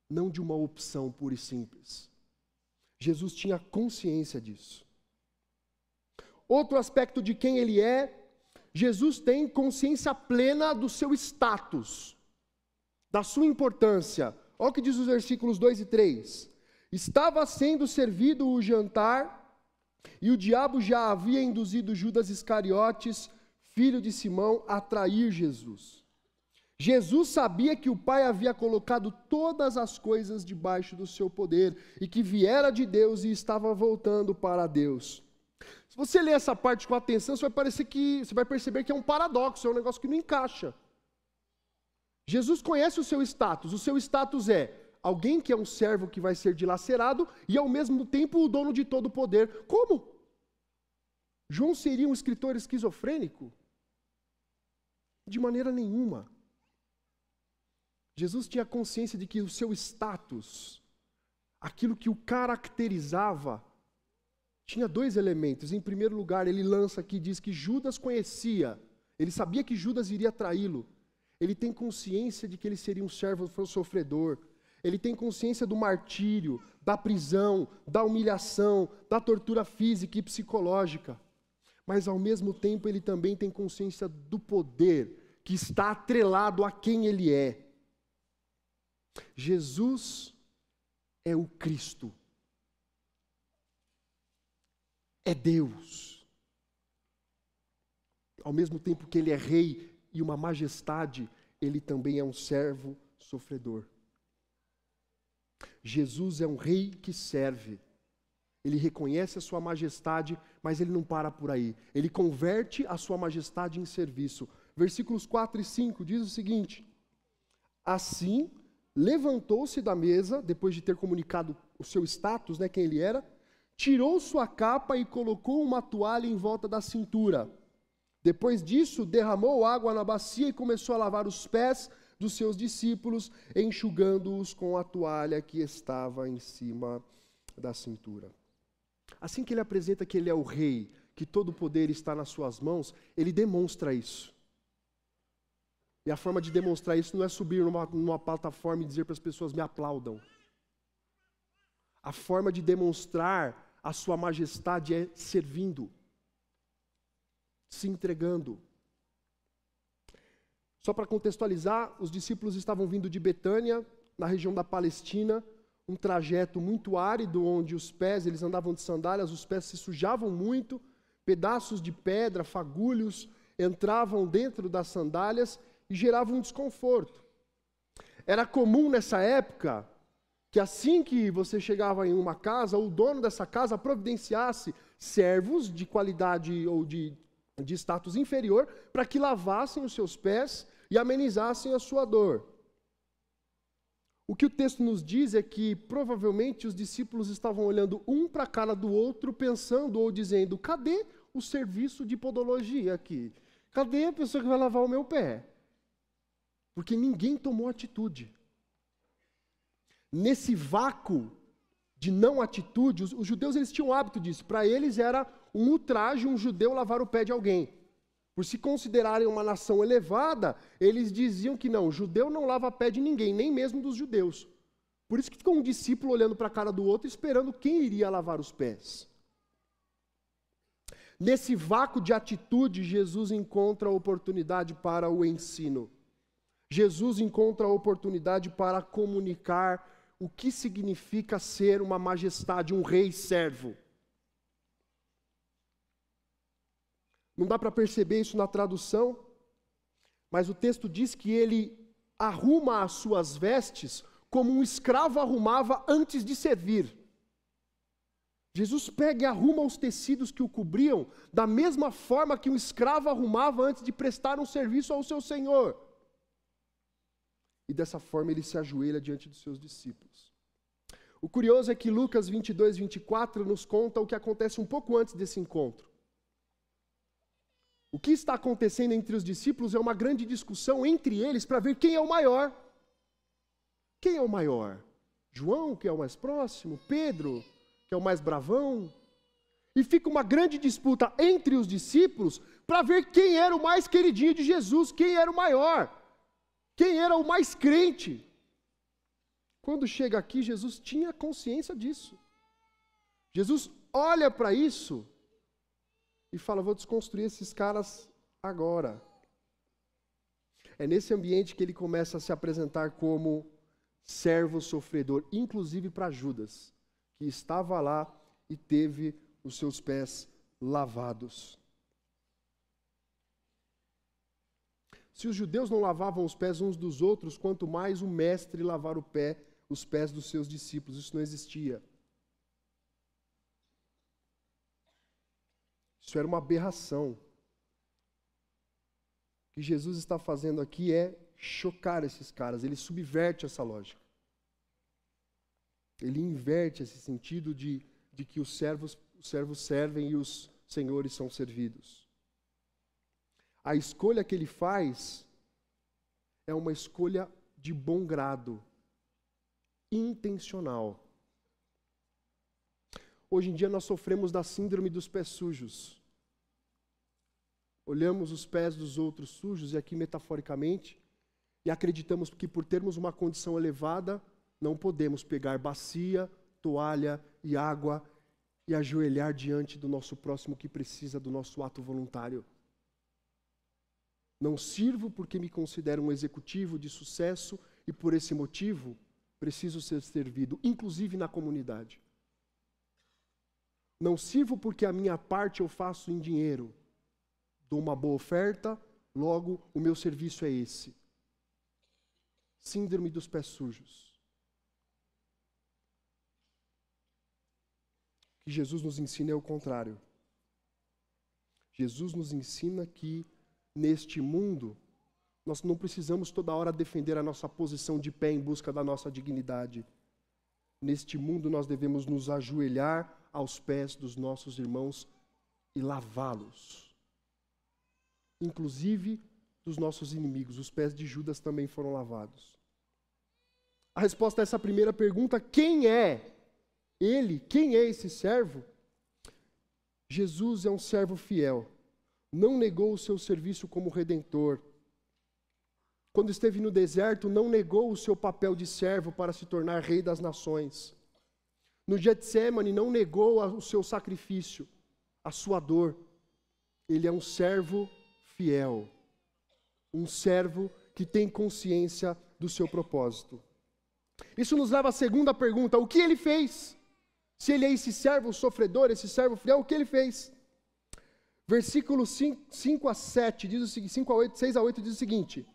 não de uma opção pura e simples. Jesus tinha consciência disso. Outro aspecto de quem ele é, Jesus tem consciência plena do seu status, da sua importância. Olha o que diz os versículos 2 e 3. Estava sendo servido o jantar, e o diabo já havia induzido Judas Iscariotes, filho de Simão, a trair Jesus. Jesus sabia que o Pai havia colocado todas as coisas debaixo do seu poder e que viera de Deus e estava voltando para Deus. Se você ler essa parte com atenção, você vai perceber que é um paradoxo, é um negócio que não encaixa. Jesus conhece o seu status é alguém que é um servo que vai ser dilacerado e ao mesmo tempo o dono de todo o poder. Como? João seria um escritor esquizofrênico? De maneira nenhuma. Jesus tinha consciência de que o seu status, aquilo que o caracterizava, tinha 2 elementos. Em primeiro lugar, ele lança aqui, diz que Judas conhecia, ele sabia que Judas iria traí-lo. Ele tem consciência de que ele seria um servo sofredor. Ele tem consciência do martírio, da prisão, da humilhação, da tortura física e psicológica. Mas, ao mesmo tempo, ele também tem consciência do poder que está atrelado a quem ele é. Jesus é o Cristo. É Deus. Ao mesmo tempo que ele é rei e uma majestade, ele também é um servo sofredor. Jesus é um rei que serve. Ele reconhece a sua majestade, mas ele não para por aí. Ele converte a sua majestade em serviço. Versículos 4 e 5 diz o seguinte: assim, levantou-se da mesa, depois de ter comunicado o seu status, quem ele era, tirou sua capa e colocou uma toalha em volta da cintura. Depois disso, derramou água na bacia e começou a lavar os pés dos seus discípulos, enxugando-os com a toalha que estava em cima da cintura. Assim que ele apresenta que ele é o rei, que todo o poder está nas suas mãos, ele demonstra isso. E a forma de demonstrar isso não é subir numa plataforma e dizer para as pessoas: me aplaudam. A forma de demonstrar a sua majestade é servindo, se entregando. Só para contextualizar, os discípulos estavam vindo de Betânia, na região da Palestina, um trajeto muito árido, onde os pés, eles andavam de sandálias, os pés se sujavam muito, pedaços de pedra, fagulhos, entravam dentro das sandálias e geravam um desconforto. Era comum nessa época que assim que você chegava em uma casa, o dono dessa casa providenciasse servos de qualidade ou de status inferior para que lavassem os seus pés e amenizassem a sua dor. O que o texto nos diz é que provavelmente os discípulos estavam olhando um para a cara do outro, pensando ou dizendo: cadê o serviço de podologia aqui? Cadê a pessoa que vai lavar o meu pé? Porque ninguém tomou atitude. Nesse vácuo de não atitude, os judeus eles tinham o hábito disso. Para eles era um ultraje um judeu lavar o pé de alguém. Por se considerarem uma nação elevada, eles diziam que não, o judeu não lava pé de ninguém, nem mesmo dos judeus. Por isso que ficou um discípulo olhando para a cara do outro, esperando quem iria lavar os pés. Nesse vácuo de atitude, Jesus encontra a oportunidade para o ensino. Jesus encontra a oportunidade para comunicar o que significa ser uma majestade, um rei servo. Não dá para perceber isso na tradução, mas o texto diz que ele arruma as suas vestes como um escravo arrumava antes de servir. Jesus pega e arruma os tecidos que o cobriam da mesma forma que um escravo arrumava antes de prestar um serviço ao seu senhor. E dessa forma ele se ajoelha diante dos seus discípulos. O curioso é que Lucas 22, 24 nos conta o que acontece um pouco antes desse encontro. O que está acontecendo entre os discípulos é uma grande discussão entre eles para ver quem é o maior. Quem é o maior? João, que é o mais próximo? Pedro, que é o mais bravão? E fica uma grande disputa entre os discípulos para ver quem era o mais queridinho de Jesus, quem era o maior, quem era o mais crente. Quando chega aqui, Jesus tinha consciência disso. Jesus olha para isso e fala: vou desconstruir esses caras agora. É nesse ambiente que ele começa a se apresentar como servo sofredor, inclusive para Judas, que estava lá e teve os seus pés lavados. Se os judeus não lavavam os pés uns dos outros, quanto mais o mestre lavar os pés dos seus discípulos. Isso não existia. Isso era uma aberração. O que Jesus está fazendo aqui é chocar esses caras. Ele subverte essa lógica. Ele inverte esse sentido de que os servos servem e os senhores são servidos. A escolha que ele faz é uma escolha de bom grado, intencional. Hoje em dia nós sofremos da síndrome dos pés sujos. Olhamos os pés dos outros sujos, e aqui metaforicamente, E acreditamos que por termos uma condição elevada, não podemos pegar bacia, toalha e água e ajoelhar diante do nosso próximo que precisa do nosso ato voluntário. Não sirvo porque me considero um executivo de sucesso e por esse motivo preciso ser servido, inclusive na comunidade. Não sirvo porque a minha parte eu faço em dinheiro. Dou uma boa oferta, logo o meu serviço é esse. Síndrome dos pés sujos. O que Jesus nos ensina é o contrário. Jesus nos ensina que neste mundo nós não precisamos toda hora defender a nossa posição de pé em busca da nossa dignidade. Neste mundo nós devemos nos ajoelhar aos pés dos nossos irmãos e lavá-los. Inclusive dos nossos inimigos. Os pés de Judas também foram lavados. A resposta a essa primeira pergunta, quem é ele? Quem é esse servo? Jesus é um servo fiel. Não negou o seu serviço como redentor. Quando esteve no deserto, não negou o seu papel de servo para se tornar rei das nações. No Getsêmani, não negou o seu sacrifício, a sua dor. Ele é um servo fiel. Um servo que tem consciência do seu propósito. Isso nos leva à segunda pergunta: o que ele fez? Se ele é esse servo sofredor, esse servo fiel, o que ele fez? Versículos 5 a 7, diz o seguinte, 6 a 8 diz o seguinte: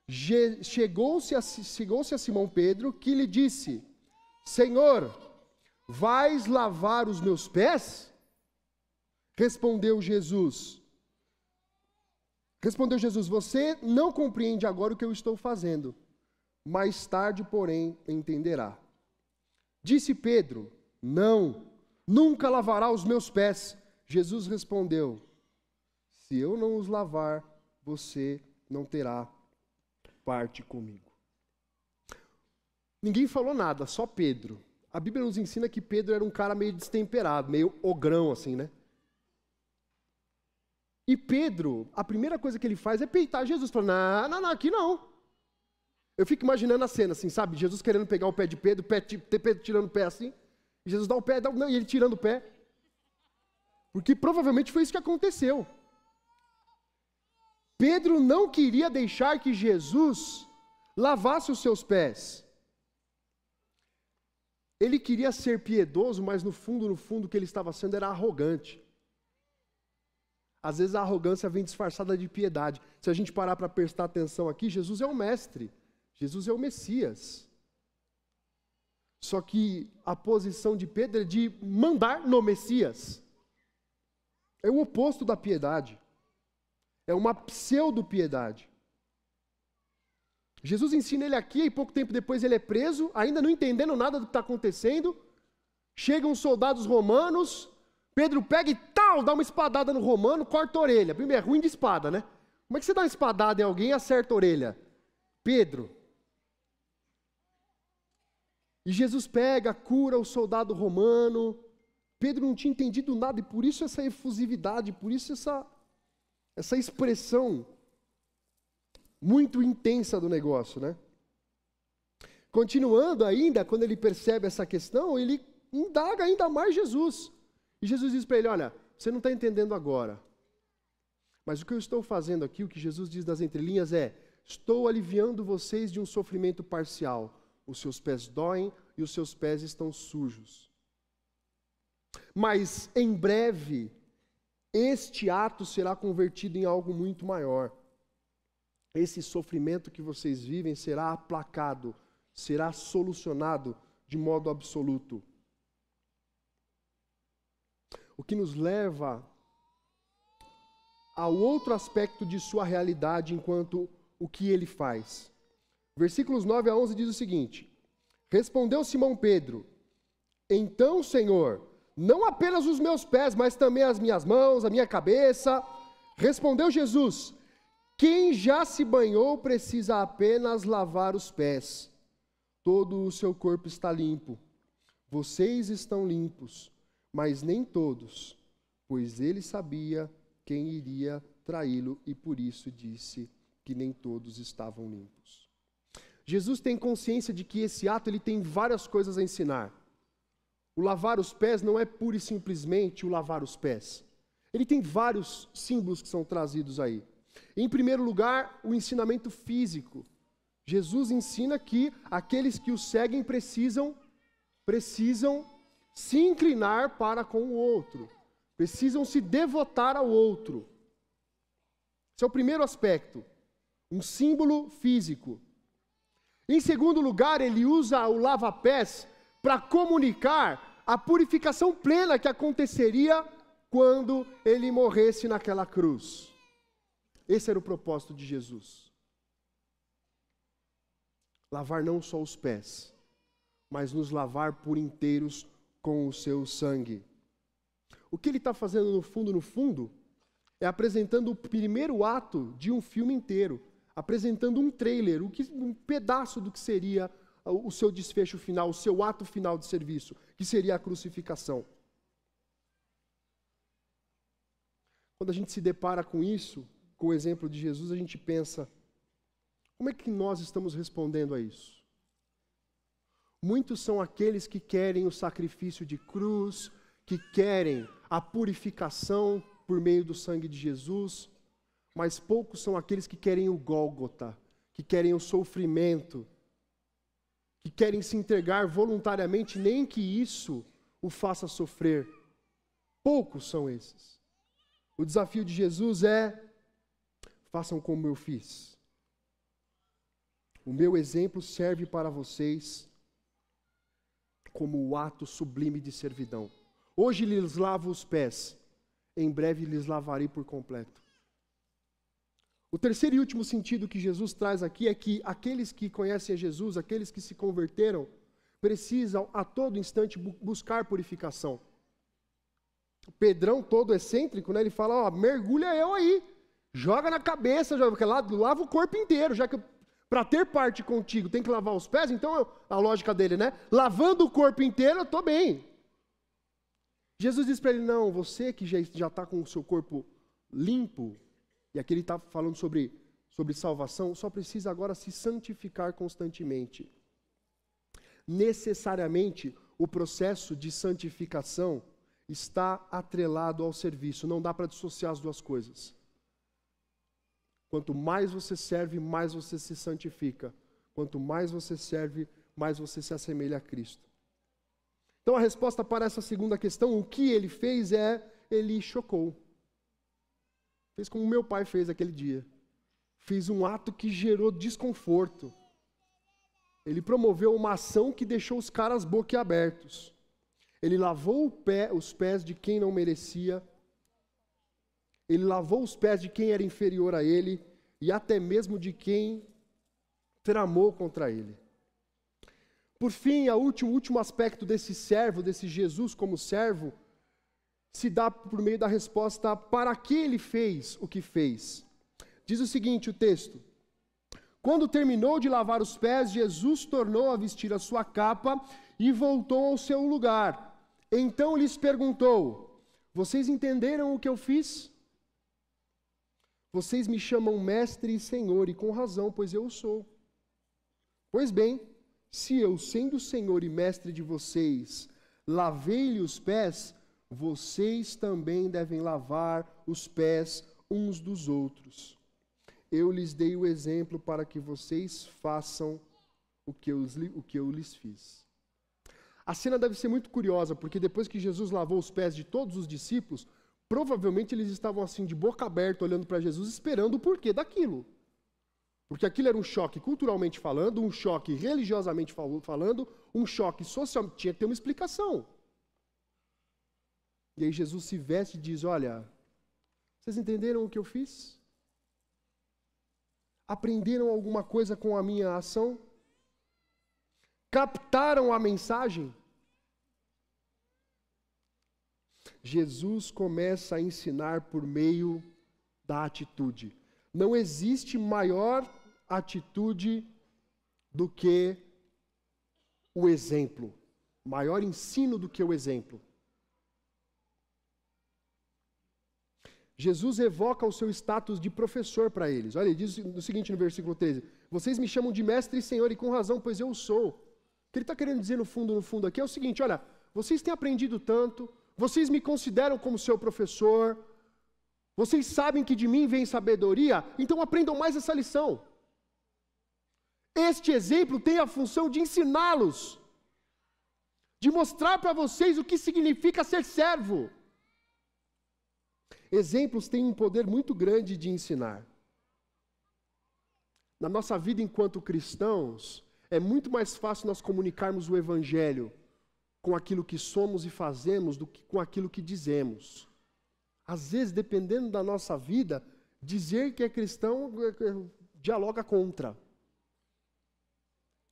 Chegou-se a Simão Pedro, que lhe disse: Senhor, vais lavar os meus pés? Respondeu Jesus, você não compreende agora o que eu estou fazendo. Mais tarde, porém, entenderá. Disse Pedro: não, nunca lavará os meus pés. Jesus respondeu: se eu não os lavar, você não terá parte comigo. Ninguém falou nada, só Pedro. A Bíblia nos ensina que Pedro era um cara meio destemperado, meio ogrão assim, né? E Pedro, a primeira coisa que ele faz é peitar Jesus, falando: não, aqui não. Eu fico imaginando a cena assim, sabe? Jesus querendo pegar o pé de Pedro, Pedro tirando o pé assim, e Jesus dá o pé, e ele tirando o pé. Porque provavelmente foi isso que aconteceu. Pedro não queria deixar que Jesus lavasse os seus pés. Ele queria ser piedoso, mas no fundo, o que ele estava sendo era arrogante. Às vezes a arrogância vem disfarçada de piedade. Se a gente parar para prestar atenção aqui, Jesus é o mestre. Jesus é o Messias. Só que a posição de Pedro é de mandar no Messias. É o oposto da piedade. É uma pseudo-piedade. Jesus ensina ele aqui, e pouco tempo depois ele é preso, ainda não entendendo nada do que está acontecendo. Chegam os soldados romanos, Pedro pega e dá uma espadada no romano, corta a orelha. Primeiro, é ruim de espada, né? Como é que você dá uma espadada em alguém e acerta a orelha? Pedro. E Jesus pega, cura o soldado romano. Pedro não tinha entendido nada, e por isso essa efusividade, por isso essa expressão muito intensa do negócio, né? Continuando ainda, quando ele percebe essa questão, ele indaga ainda mais Jesus. E Jesus diz para ele: olha, você não está entendendo agora. Mas o que eu estou fazendo aqui, o que Jesus diz das entrelinhas é: estou aliviando vocês de um sofrimento parcial. Os seus pés doem e os seus pés estão sujos. Mas em breve, este ato será convertido em algo muito maior. Esse sofrimento que vocês vivem será aplacado, será solucionado de modo absoluto. O que nos leva ao outro aspecto de sua realidade enquanto o que ele faz. Versículos 9 a 11 diz o seguinte: Respondeu Simão Pedro: Então, Senhor, não apenas os meus pés, mas também as minhas mãos, a minha cabeça. Respondeu Jesus: Quem já se banhou precisa apenas lavar os pés. Todo o seu corpo está limpo. Vocês estão limpos, mas nem todos, pois ele sabia quem iria traí-lo e por isso disse que nem todos estavam limpos. Jesus tem consciência de que esse ato ele tem várias coisas a ensinar. O lavar os pés não é pura e simplesmente o lavar os pés. Ele tem vários símbolos que são trazidos aí. Em primeiro lugar, o ensinamento físico. Jesus ensina que aqueles que o seguem precisam se inclinar para com o outro. Precisam se devotar ao outro. Esse é o primeiro aspecto. Um símbolo físico. Em segundo lugar, ele usa o lava-pés para comunicar a purificação plena que aconteceria quando ele morresse naquela cruz. Esse era o propósito de Jesus. Lavar não só os pés, mas nos lavar por inteiros com o seu sangue. O que ele está fazendo no fundo, é apresentando o primeiro ato de um filme inteiro, apresentando um trailer, um pedaço do que seria o seu desfecho final, o seu ato final de serviço, que seria a crucificação. Quando a gente se depara com isso, com o exemplo de Jesus, a gente pensa, como é que nós estamos respondendo a isso? Muitos são aqueles que querem o sacrifício de cruz, que querem a purificação por meio do sangue de Jesus, mas poucos são aqueles que querem o Gólgota, que querem o sofrimento, que querem se entregar voluntariamente, nem que isso o faça sofrer. Poucos são esses. O desafio de Jesus é: façam como eu fiz. O meu exemplo serve para vocês como o ato sublime de servidão. Hoje lhes lavo os pés, em breve lhes lavarei por completo. O terceiro e último sentido que Jesus traz aqui é que aqueles que conhecem a Jesus, aqueles que se converteram, precisam a todo instante buscar purificação. O Pedrão, todo excêntrico, né, ele fala, ó, mergulha eu aí, joga na cabeça, lava o corpo inteiro, já que para ter parte contigo tem que lavar os pés, então a lógica dele, né? Lavando o corpo inteiro, eu estou bem. Jesus diz para ele, não, você que já está com o seu corpo limpo, e aqui ele está falando sobre salvação, só precisa agora se santificar constantemente. Necessariamente, o processo de santificação está atrelado ao serviço, não dá para dissociar as duas coisas. Quanto mais você serve, mais você se santifica. Quanto mais você serve, mais você se assemelha a Cristo. Então a resposta para essa segunda questão, o que ele fez ele chocou. Fez como meu pai fez aquele dia. Fez um ato que gerou desconforto. Ele promoveu uma ação que deixou os caras boquiabertos. Ele lavou os pés de quem não merecia. Ele lavou os pés de quem era inferior a ele e até mesmo de quem tramou contra ele. Por fim, o último aspecto desse servo, desse Jesus como servo, se dá por meio da resposta para que ele fez o que fez. Diz o seguinte, o texto: quando terminou de lavar os pés, Jesus tornou a vestir a sua capa e voltou ao seu lugar. Então lhes perguntou, vocês entenderam o que eu fiz? Vocês me chamam mestre e senhor, e com razão, pois eu o sou. Pois bem, se eu, sendo senhor e mestre de vocês, lavei-lhe os pés, vocês também devem lavar os pés uns dos outros. Eu lhes dei o exemplo para que vocês façam o que eu lhes fiz. A cena deve ser muito curiosa, porque depois que Jesus lavou os pés de todos os discípulos, provavelmente eles estavam assim de boca aberta, olhando para Jesus, esperando o porquê daquilo. Porque aquilo era um choque culturalmente falando, um choque religiosamente falando, um choque social, tinha que ter uma explicação. E aí Jesus se veste e diz, olha, vocês entenderam o que eu fiz? Aprenderam alguma coisa com a minha ação? Captaram a mensagem? Jesus começa a ensinar por meio da atitude. Não existe maior atitude do que o exemplo. Maior ensino do que o exemplo. Jesus evoca o seu status de professor para eles. Olha, ele diz o seguinte no versículo 13. Vocês me chamam de mestre e senhor, e com razão, pois eu sou. O que ele está querendo dizer no fundo aqui é o seguinte, olha, vocês têm aprendido tanto, vocês me consideram como seu professor, vocês sabem que de mim vem sabedoria, então aprendam mais essa lição. Este exemplo tem a função de ensiná-los, de mostrar para vocês o que significa ser servo. Exemplos têm um poder muito grande de ensinar. Na nossa vida enquanto cristãos, é muito mais fácil nós comunicarmos o Evangelho com aquilo que somos e fazemos do que com aquilo que dizemos. Às vezes, dependendo da nossa vida, dizer que é cristão dialoga contra.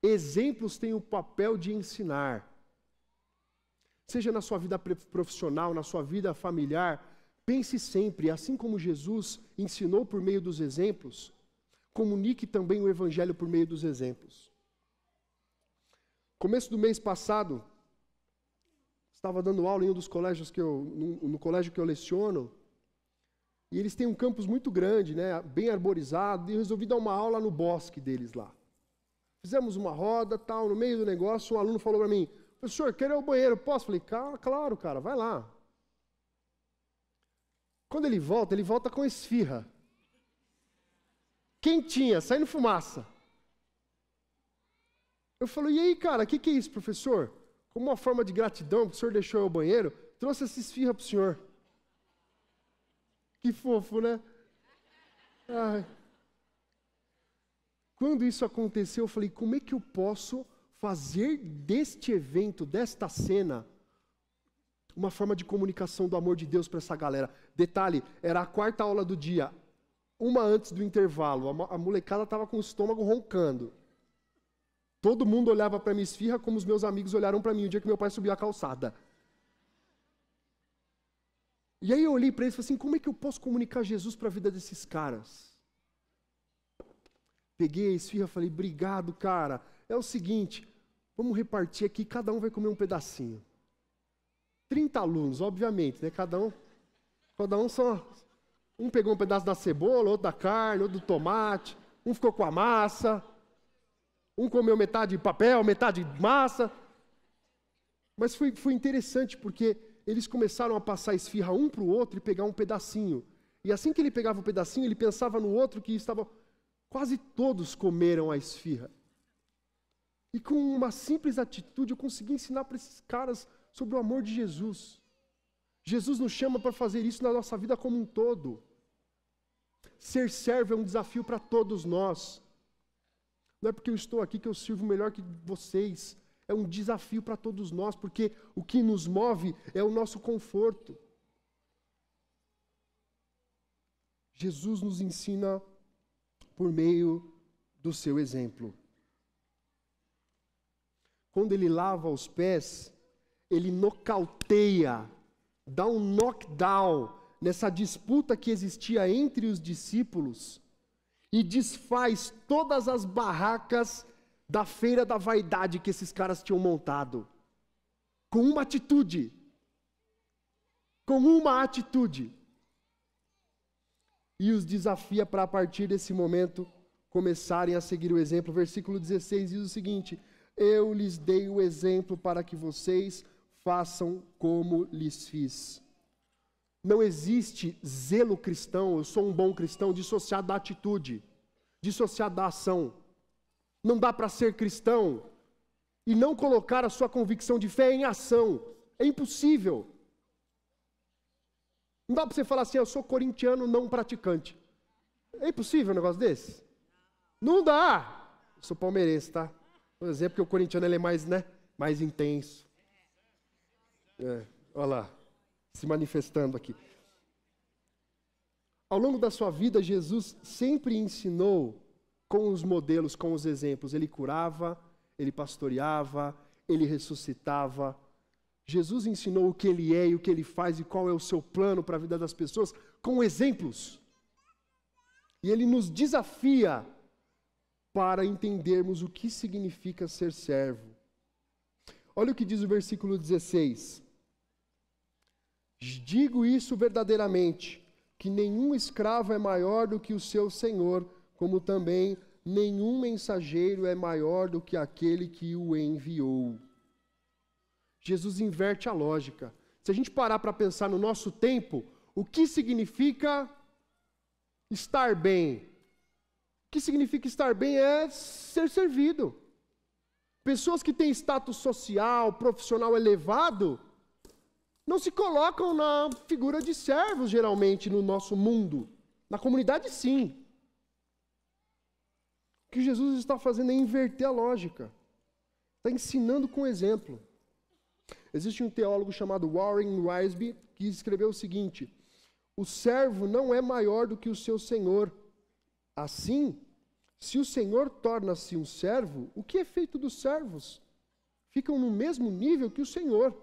Exemplos têm o papel de ensinar. Seja na sua vida profissional, na sua vida familiar, pense sempre, assim como Jesus ensinou por meio dos exemplos, comunique também o Evangelho por meio dos exemplos. Começo do mês passado, estava dando aula em um dos colégios no colégio que eu leciono, e eles têm um campus muito grande, né, bem arborizado, e eu resolvi dar uma aula no bosque deles lá. Fizemos uma roda, tal, no meio do negócio, um aluno falou para mim, professor, quero ir ao banheiro, posso? Falei, claro, cara, vai lá. Quando ele volta com esfirra. Quentinha, saindo fumaça. Eu falei, e aí, cara, o que é isso, professor? Como uma forma de gratidão, que o senhor deixou eu ao banheiro, trouxe essa esfirra para o senhor. Que fofo, né? Ai. Quando isso aconteceu, eu falei, como é que eu posso fazer deste evento, desta cena, uma forma de comunicação do amor de Deus para essa galera? Detalhe, era a 4ª aula do dia, uma antes do intervalo, a molecada estava com o estômago roncando. Todo mundo olhava para minha esfirra como os meus amigos olharam para mim o dia que meu pai subiu a calçada. E aí eu olhei para eles e falei assim, como é que eu posso comunicar Jesus para a vida desses caras? Peguei a esfirra e falei, obrigado, cara. É o seguinte, vamos repartir aqui, cada um vai comer um pedacinho. 30 alunos, obviamente, né? Cada um só... Um pegou um pedaço da cebola, outro da carne, outro do tomate, um ficou com a massa, um comeu metade de papel, metade de massa. Mas foi interessante, porque eles começaram a passar esfirra um para o outro e pegar um pedacinho. E assim que ele pegava o pedacinho, ele pensava no outro que estava... Quase todos comeram a esfirra. E com uma simples atitude eu consegui ensinar para esses caras sobre o amor de Jesus. Jesus nos chama para fazer isso na nossa vida como um todo. Ser servo é um desafio para todos nós. Não é porque eu estou aqui que eu sirvo melhor que vocês. É um desafio para todos nós, porque o que nos move é o nosso conforto. Jesus nos ensina por meio do seu exemplo. Quando ele lava os pés, ele nocauteia, dá um knockdown nessa disputa que existia entre os discípulos e desfaz todas as barracas da feira da vaidade que esses caras tinham montado. Com uma atitude. Com uma atitude. E os desafia para, a partir desse momento, começarem a seguir o exemplo. Versículo 16 diz o seguinte: eu lhes dei o exemplo para que vocês façam como lhes fiz. Não existe zelo cristão, eu sou um bom cristão, dissociado da atitude, dissociado da ação. Não dá para ser cristão e não colocar a sua convicção de fé em ação. É impossível. Não dá para você falar assim, eu sou corintiano não praticante. É impossível um negócio desse? Não dá. Eu sou palmeirense, tá? Por exemplo, porque o corintiano ele é mais, né, mais intenso. Olha lá, se manifestando aqui. Ao longo da sua vida, Jesus sempre ensinou com os modelos, com os exemplos. Ele curava, ele pastoreava, ele ressuscitava. Jesus ensinou o que ele é e o que ele faz e qual é o seu plano para a vida das pessoas com exemplos. E ele nos desafia para entendermos o que significa ser servo. Olha o que diz o versículo 16. Digo isso verdadeiramente, que nenhum escravo é maior do que o seu senhor, como também nenhum mensageiro é maior do que aquele que o enviou. Jesus inverte a lógica. Se a gente parar para pensar no nosso tempo, o que significa estar bem? O que significa estar bem é ser servido. Pessoas que têm status social, profissional elevado, não se colocam na figura de servos, geralmente, no nosso mundo. Na comunidade, sim. O que Jesus está fazendo é inverter a lógica. Está ensinando com exemplo. Existe um teólogo chamado Warren Wiersbe que escreveu o seguinte: o servo não é maior do que o seu senhor. Assim, se o senhor torna-se um servo, o que é feito dos servos? Ficam no mesmo nível que o senhor.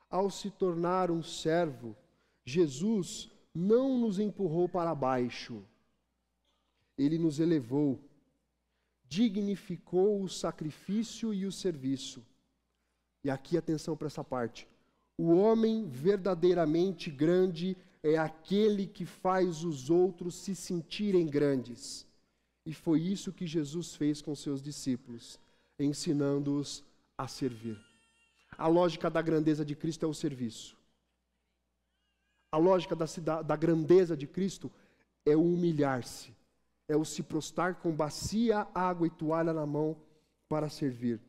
Ao se tornar um servo, Jesus não nos empurrou para baixo. Ele nos elevou, dignificou o sacrifício e o serviço. E aqui atenção para essa parte. O homem verdadeiramente grande é aquele que faz os outros se sentirem grandes. E foi isso que Jesus fez com seus discípulos, ensinando-os a servir. A lógica da grandeza de Cristo é o serviço. A lógica da grandeza de Cristo é o humilhar-se, é o se prostrar com bacia, água e toalha na mão para servir.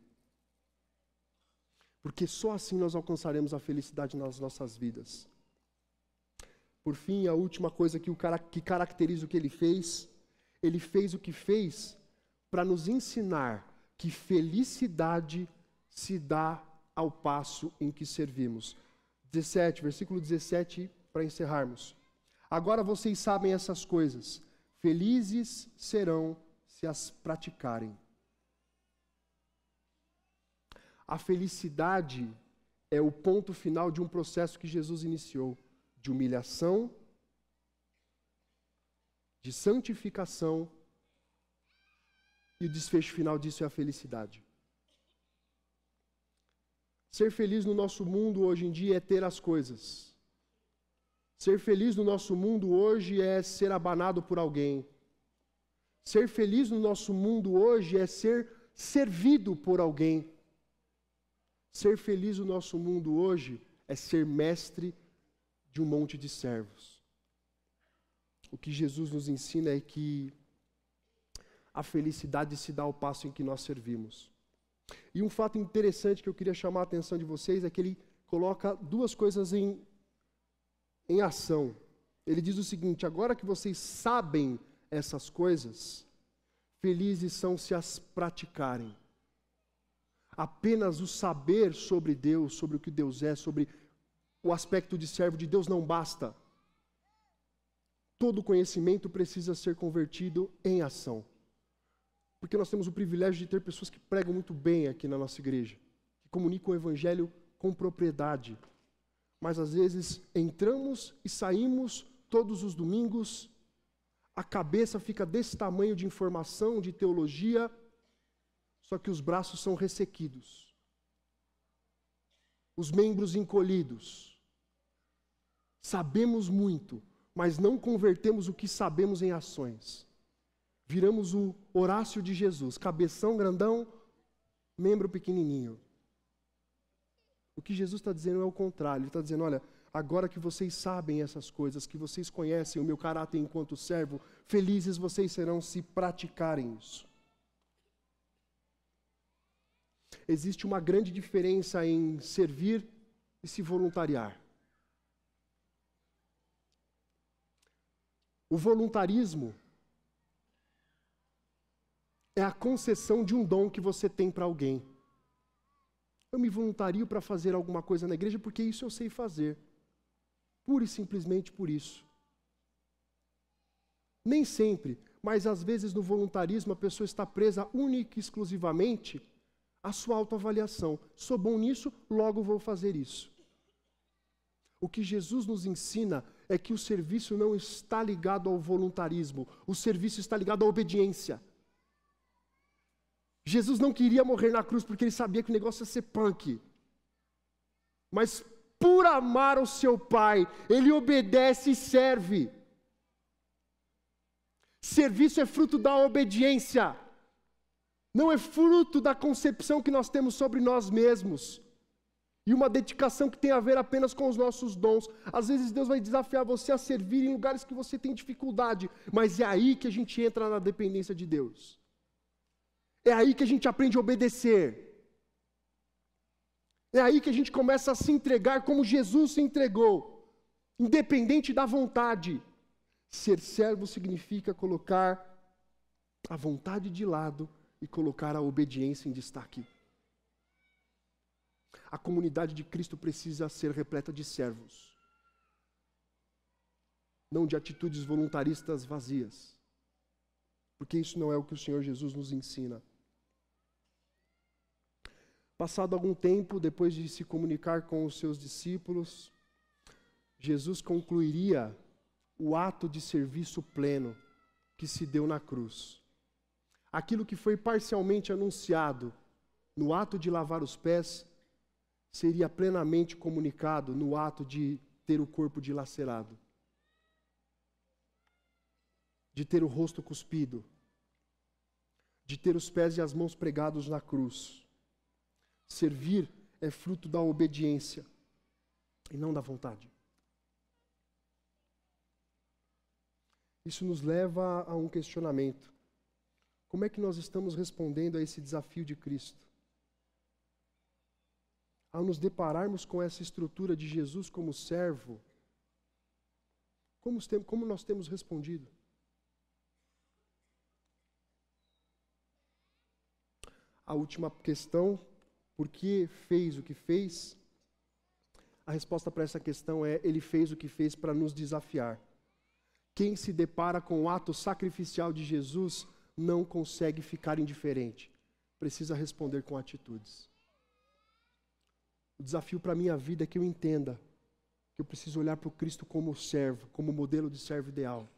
Porque só assim nós alcançaremos a felicidade nas nossas vidas. Por fim, a última coisa que caracteriza o que ele fez o que fez para nos ensinar que felicidade se dá ao passo em que servimos. 17, versículo 17, para encerrarmos. Agora vocês sabem essas coisas, felizes serão se as praticarem. A felicidade é o ponto final de um processo que Jesus iniciou, de humilhação, de santificação, e o desfecho final disso é a felicidade. Ser feliz no nosso mundo hoje em dia é ter as coisas. Ser feliz no nosso mundo hoje é ser abanado por alguém. Ser feliz no nosso mundo hoje é ser servido por alguém. Ser feliz no nosso mundo hoje é ser mestre de um monte de servos. O que Jesus nos ensina é que a felicidade se dá ao passo em que nós servimos. E um fato interessante que eu queria chamar a atenção de vocês é que ele coloca duas coisas em ação. Ele diz o seguinte: agora que vocês sabem essas coisas, felizes são se as praticarem. Apenas o saber sobre Deus, sobre o que Deus é, sobre o aspecto de servo de Deus não basta. Todo conhecimento precisa ser convertido em ação. Porque nós temos o privilégio de ter pessoas que pregam muito bem aqui na nossa igreja, que comunicam o evangelho com propriedade. Mas às vezes entramos e saímos todos os domingos, a cabeça fica desse tamanho de informação, de teologia, só que os braços são ressequidos, os membros encolhidos. Sabemos muito, mas não convertemos o que sabemos em ações. Viramos o Horácio de Jesus, cabeção grandão, membro pequenininho. O que Jesus está dizendo é o contrário. Ele está dizendo, olha, agora que vocês sabem essas coisas, que vocês conhecem o meu caráter enquanto servo, felizes vocês serão se praticarem isso. Existe uma grande diferença em servir e se voluntariar. O voluntarismo é a concessão de um dom que você tem para alguém. Eu me voluntario para fazer alguma coisa na igreja porque isso eu sei fazer. Pura e simplesmente por isso. Nem sempre, mas às vezes no voluntarismo a pessoa está presa única e exclusivamente à sua autoavaliação. Sou bom nisso, logo vou fazer isso. O que Jesus nos ensina é que o serviço não está ligado ao voluntarismo. O serviço está ligado à obediência. Jesus não queria morrer na cruz porque ele sabia que o negócio ia ser punk. Mas por amar o seu Pai, ele obedece e serve. Serviço é fruto da obediência. Não é fruto da concepção que nós temos sobre nós mesmos. E uma dedicação que tem a ver apenas com os nossos dons. Às vezes Deus vai desafiar você a servir em lugares que você tem dificuldade. Mas é aí que a gente entra na dependência de Deus. É aí que a gente aprende a obedecer. É aí que a gente começa a se entregar como Jesus se entregou. Independente da vontade. Ser servo significa colocar a vontade de lado e colocar a obediência em destaque. A comunidade de Cristo precisa ser repleta de servos, não de atitudes voluntaristas vazias, porque isso não é o que o Senhor Jesus nos ensina. Passado algum tempo, depois de se comunicar com os seus discípulos, Jesus concluiria o ato de serviço pleno que se deu na cruz. Aquilo que foi parcialmente anunciado no ato de lavar os pés, seria plenamente comunicado no ato de ter o corpo dilacerado, de ter o rosto cuspido, de ter os pés e as mãos pregados na cruz. Servir é fruto da obediência e não da vontade. Isso nos leva a um questionamento. Como é que nós estamos respondendo a esse desafio de Cristo? Ao nos depararmos com essa estrutura de Jesus como servo, como nós temos respondido? A última questão, por que fez o que fez? A resposta para essa questão é: ele fez o que fez para nos desafiar. Quem se depara com o ato sacrificial de Jesus não consegue ficar indiferente. Precisa responder com atitudes. O desafio para a minha vida é que eu entenda que eu preciso olhar para o Cristo como servo, como modelo de servo ideal.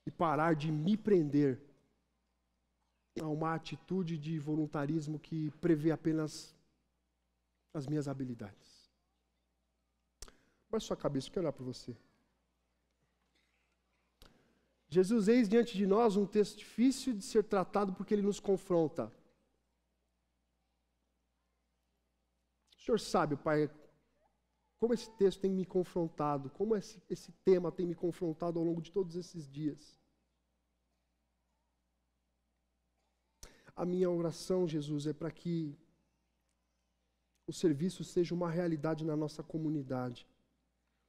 E parar de me prender a uma atitude de voluntarismo que prevê apenas as minhas habilidades. Baixe sua cabeça, eu quero olhar para você. Jesus eis diante de nós um texto difícil de ser tratado porque ele nos confronta. O Senhor sabe, Pai, como esse texto tem me confrontado, como esse tema tem me confrontado ao longo de todos esses dias. A minha oração, Jesus, é para que o serviço seja uma realidade na nossa comunidade,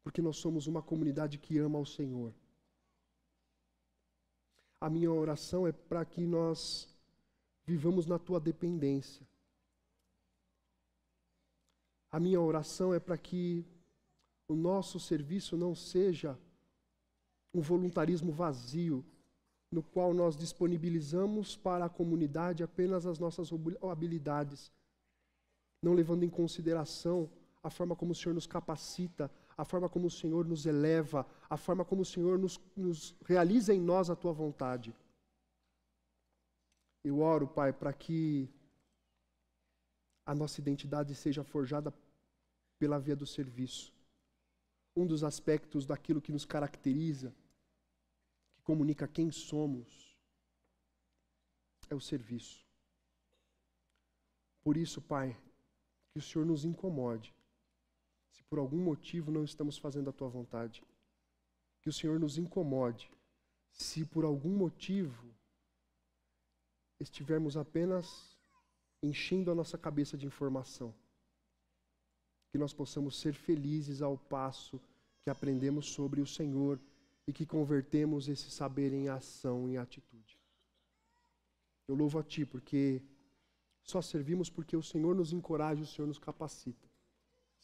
porque nós somos uma comunidade que ama ao Senhor. A minha oração é para que nós vivamos na Tua dependência. A minha oração é para que o nosso serviço não seja um voluntarismo vazio, no qual nós disponibilizamos para a comunidade apenas as nossas habilidades, não levando em consideração a forma como o Senhor nos capacita, a forma como o Senhor nos eleva, a forma como o Senhor nos realiza em nós a Tua vontade. Eu oro, Pai, para que a nossa identidade seja forjada pela via do serviço. Um dos aspectos daquilo que nos caracteriza, que comunica quem somos, é o serviço. Por isso, Pai, que o Senhor nos incomode se por algum motivo não estamos fazendo a Tua vontade. Que o Senhor nos incomode se por algum motivo estivermos apenas enchendo a nossa cabeça de informação. Que nós possamos ser felizes ao passo que aprendemos sobre o Senhor e que convertemos esse saber em ação, em atitude. Eu louvo a Ti porque só servimos porque o Senhor nos encoraja, o Senhor nos capacita.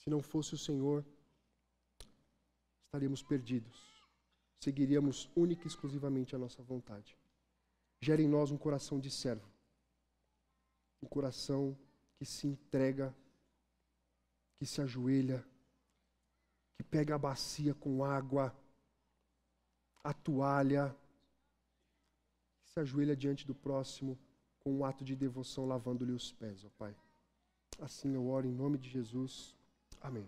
Se não fosse o Senhor, estaríamos perdidos. Seguiríamos única e exclusivamente a nossa vontade. Gera em nós um coração de servo. Um coração que se entrega, que se ajoelha, que pega a bacia com água, a toalha, que se ajoelha diante do próximo com um ato de devoção, lavando-lhe os pés, ó Pai. Assim eu oro em nome de Jesus. Amém.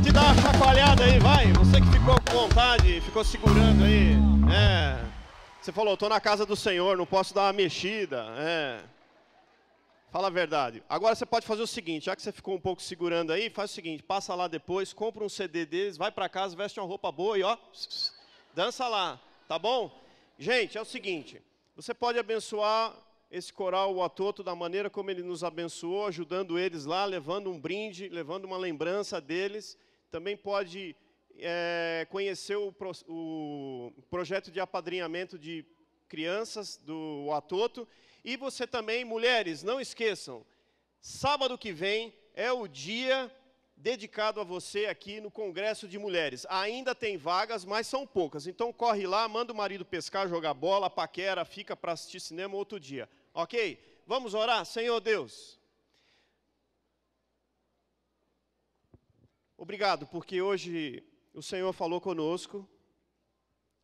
gente dar uma chacoalhada aí, vai. Você que ficou com vontade, ficou segurando aí. Você falou, estou na casa do Senhor, não posso dar uma mexida. Fala a verdade. Agora você pode fazer o seguinte, já que você ficou um pouco segurando aí, faz o seguinte, passa lá depois, compra um CD deles, vai para casa, veste uma roupa boa e ó, dança lá, tá bom? Gente, é o seguinte, você pode abençoar esse coral o Atoto da maneira como ele nos abençoou, ajudando eles lá, levando um brinde, levando uma lembrança deles. Também pode conhecer o projeto de apadrinhamento de crianças do Atoto. E você também, mulheres, não esqueçam, sábado que vem é o dia dedicado a você aqui no Congresso de Mulheres. Ainda tem vagas, mas são poucas. Então corre lá, manda o marido pescar, jogar bola, paquera, fica para assistir cinema outro dia. Ok? Vamos orar? Senhor Deus, obrigado, porque hoje o Senhor falou conosco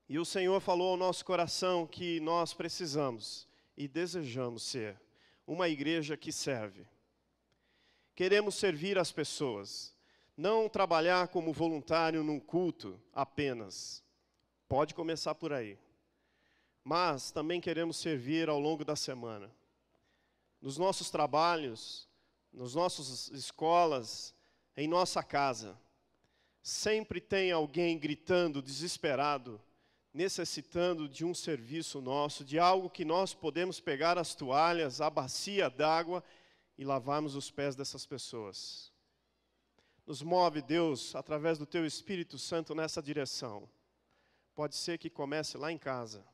e o Senhor falou ao nosso coração que nós precisamos e desejamos ser uma igreja que serve. Queremos servir as pessoas, não trabalhar como voluntário num culto apenas. Pode começar por aí. Mas também queremos servir ao longo da semana. Nos nossos trabalhos, nas nossas escolas, em nossa casa. Sempre tem alguém gritando, desesperado, necessitando de um serviço nosso, de algo que nós podemos pegar as toalhas, a bacia d'água e lavarmos os pés dessas pessoas. Nos move, Deus, através do Teu Espírito Santo nessa direção. Pode ser que comece lá em casa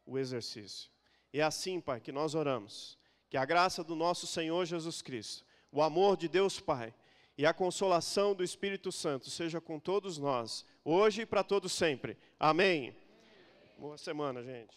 o exercício. E é assim, Pai, que nós oramos. Que a graça do nosso Senhor Jesus Cristo, o amor de Deus Pai e a consolação do Espírito Santo seja com todos nós, hoje e para todos sempre. Amém. Boa semana, gente.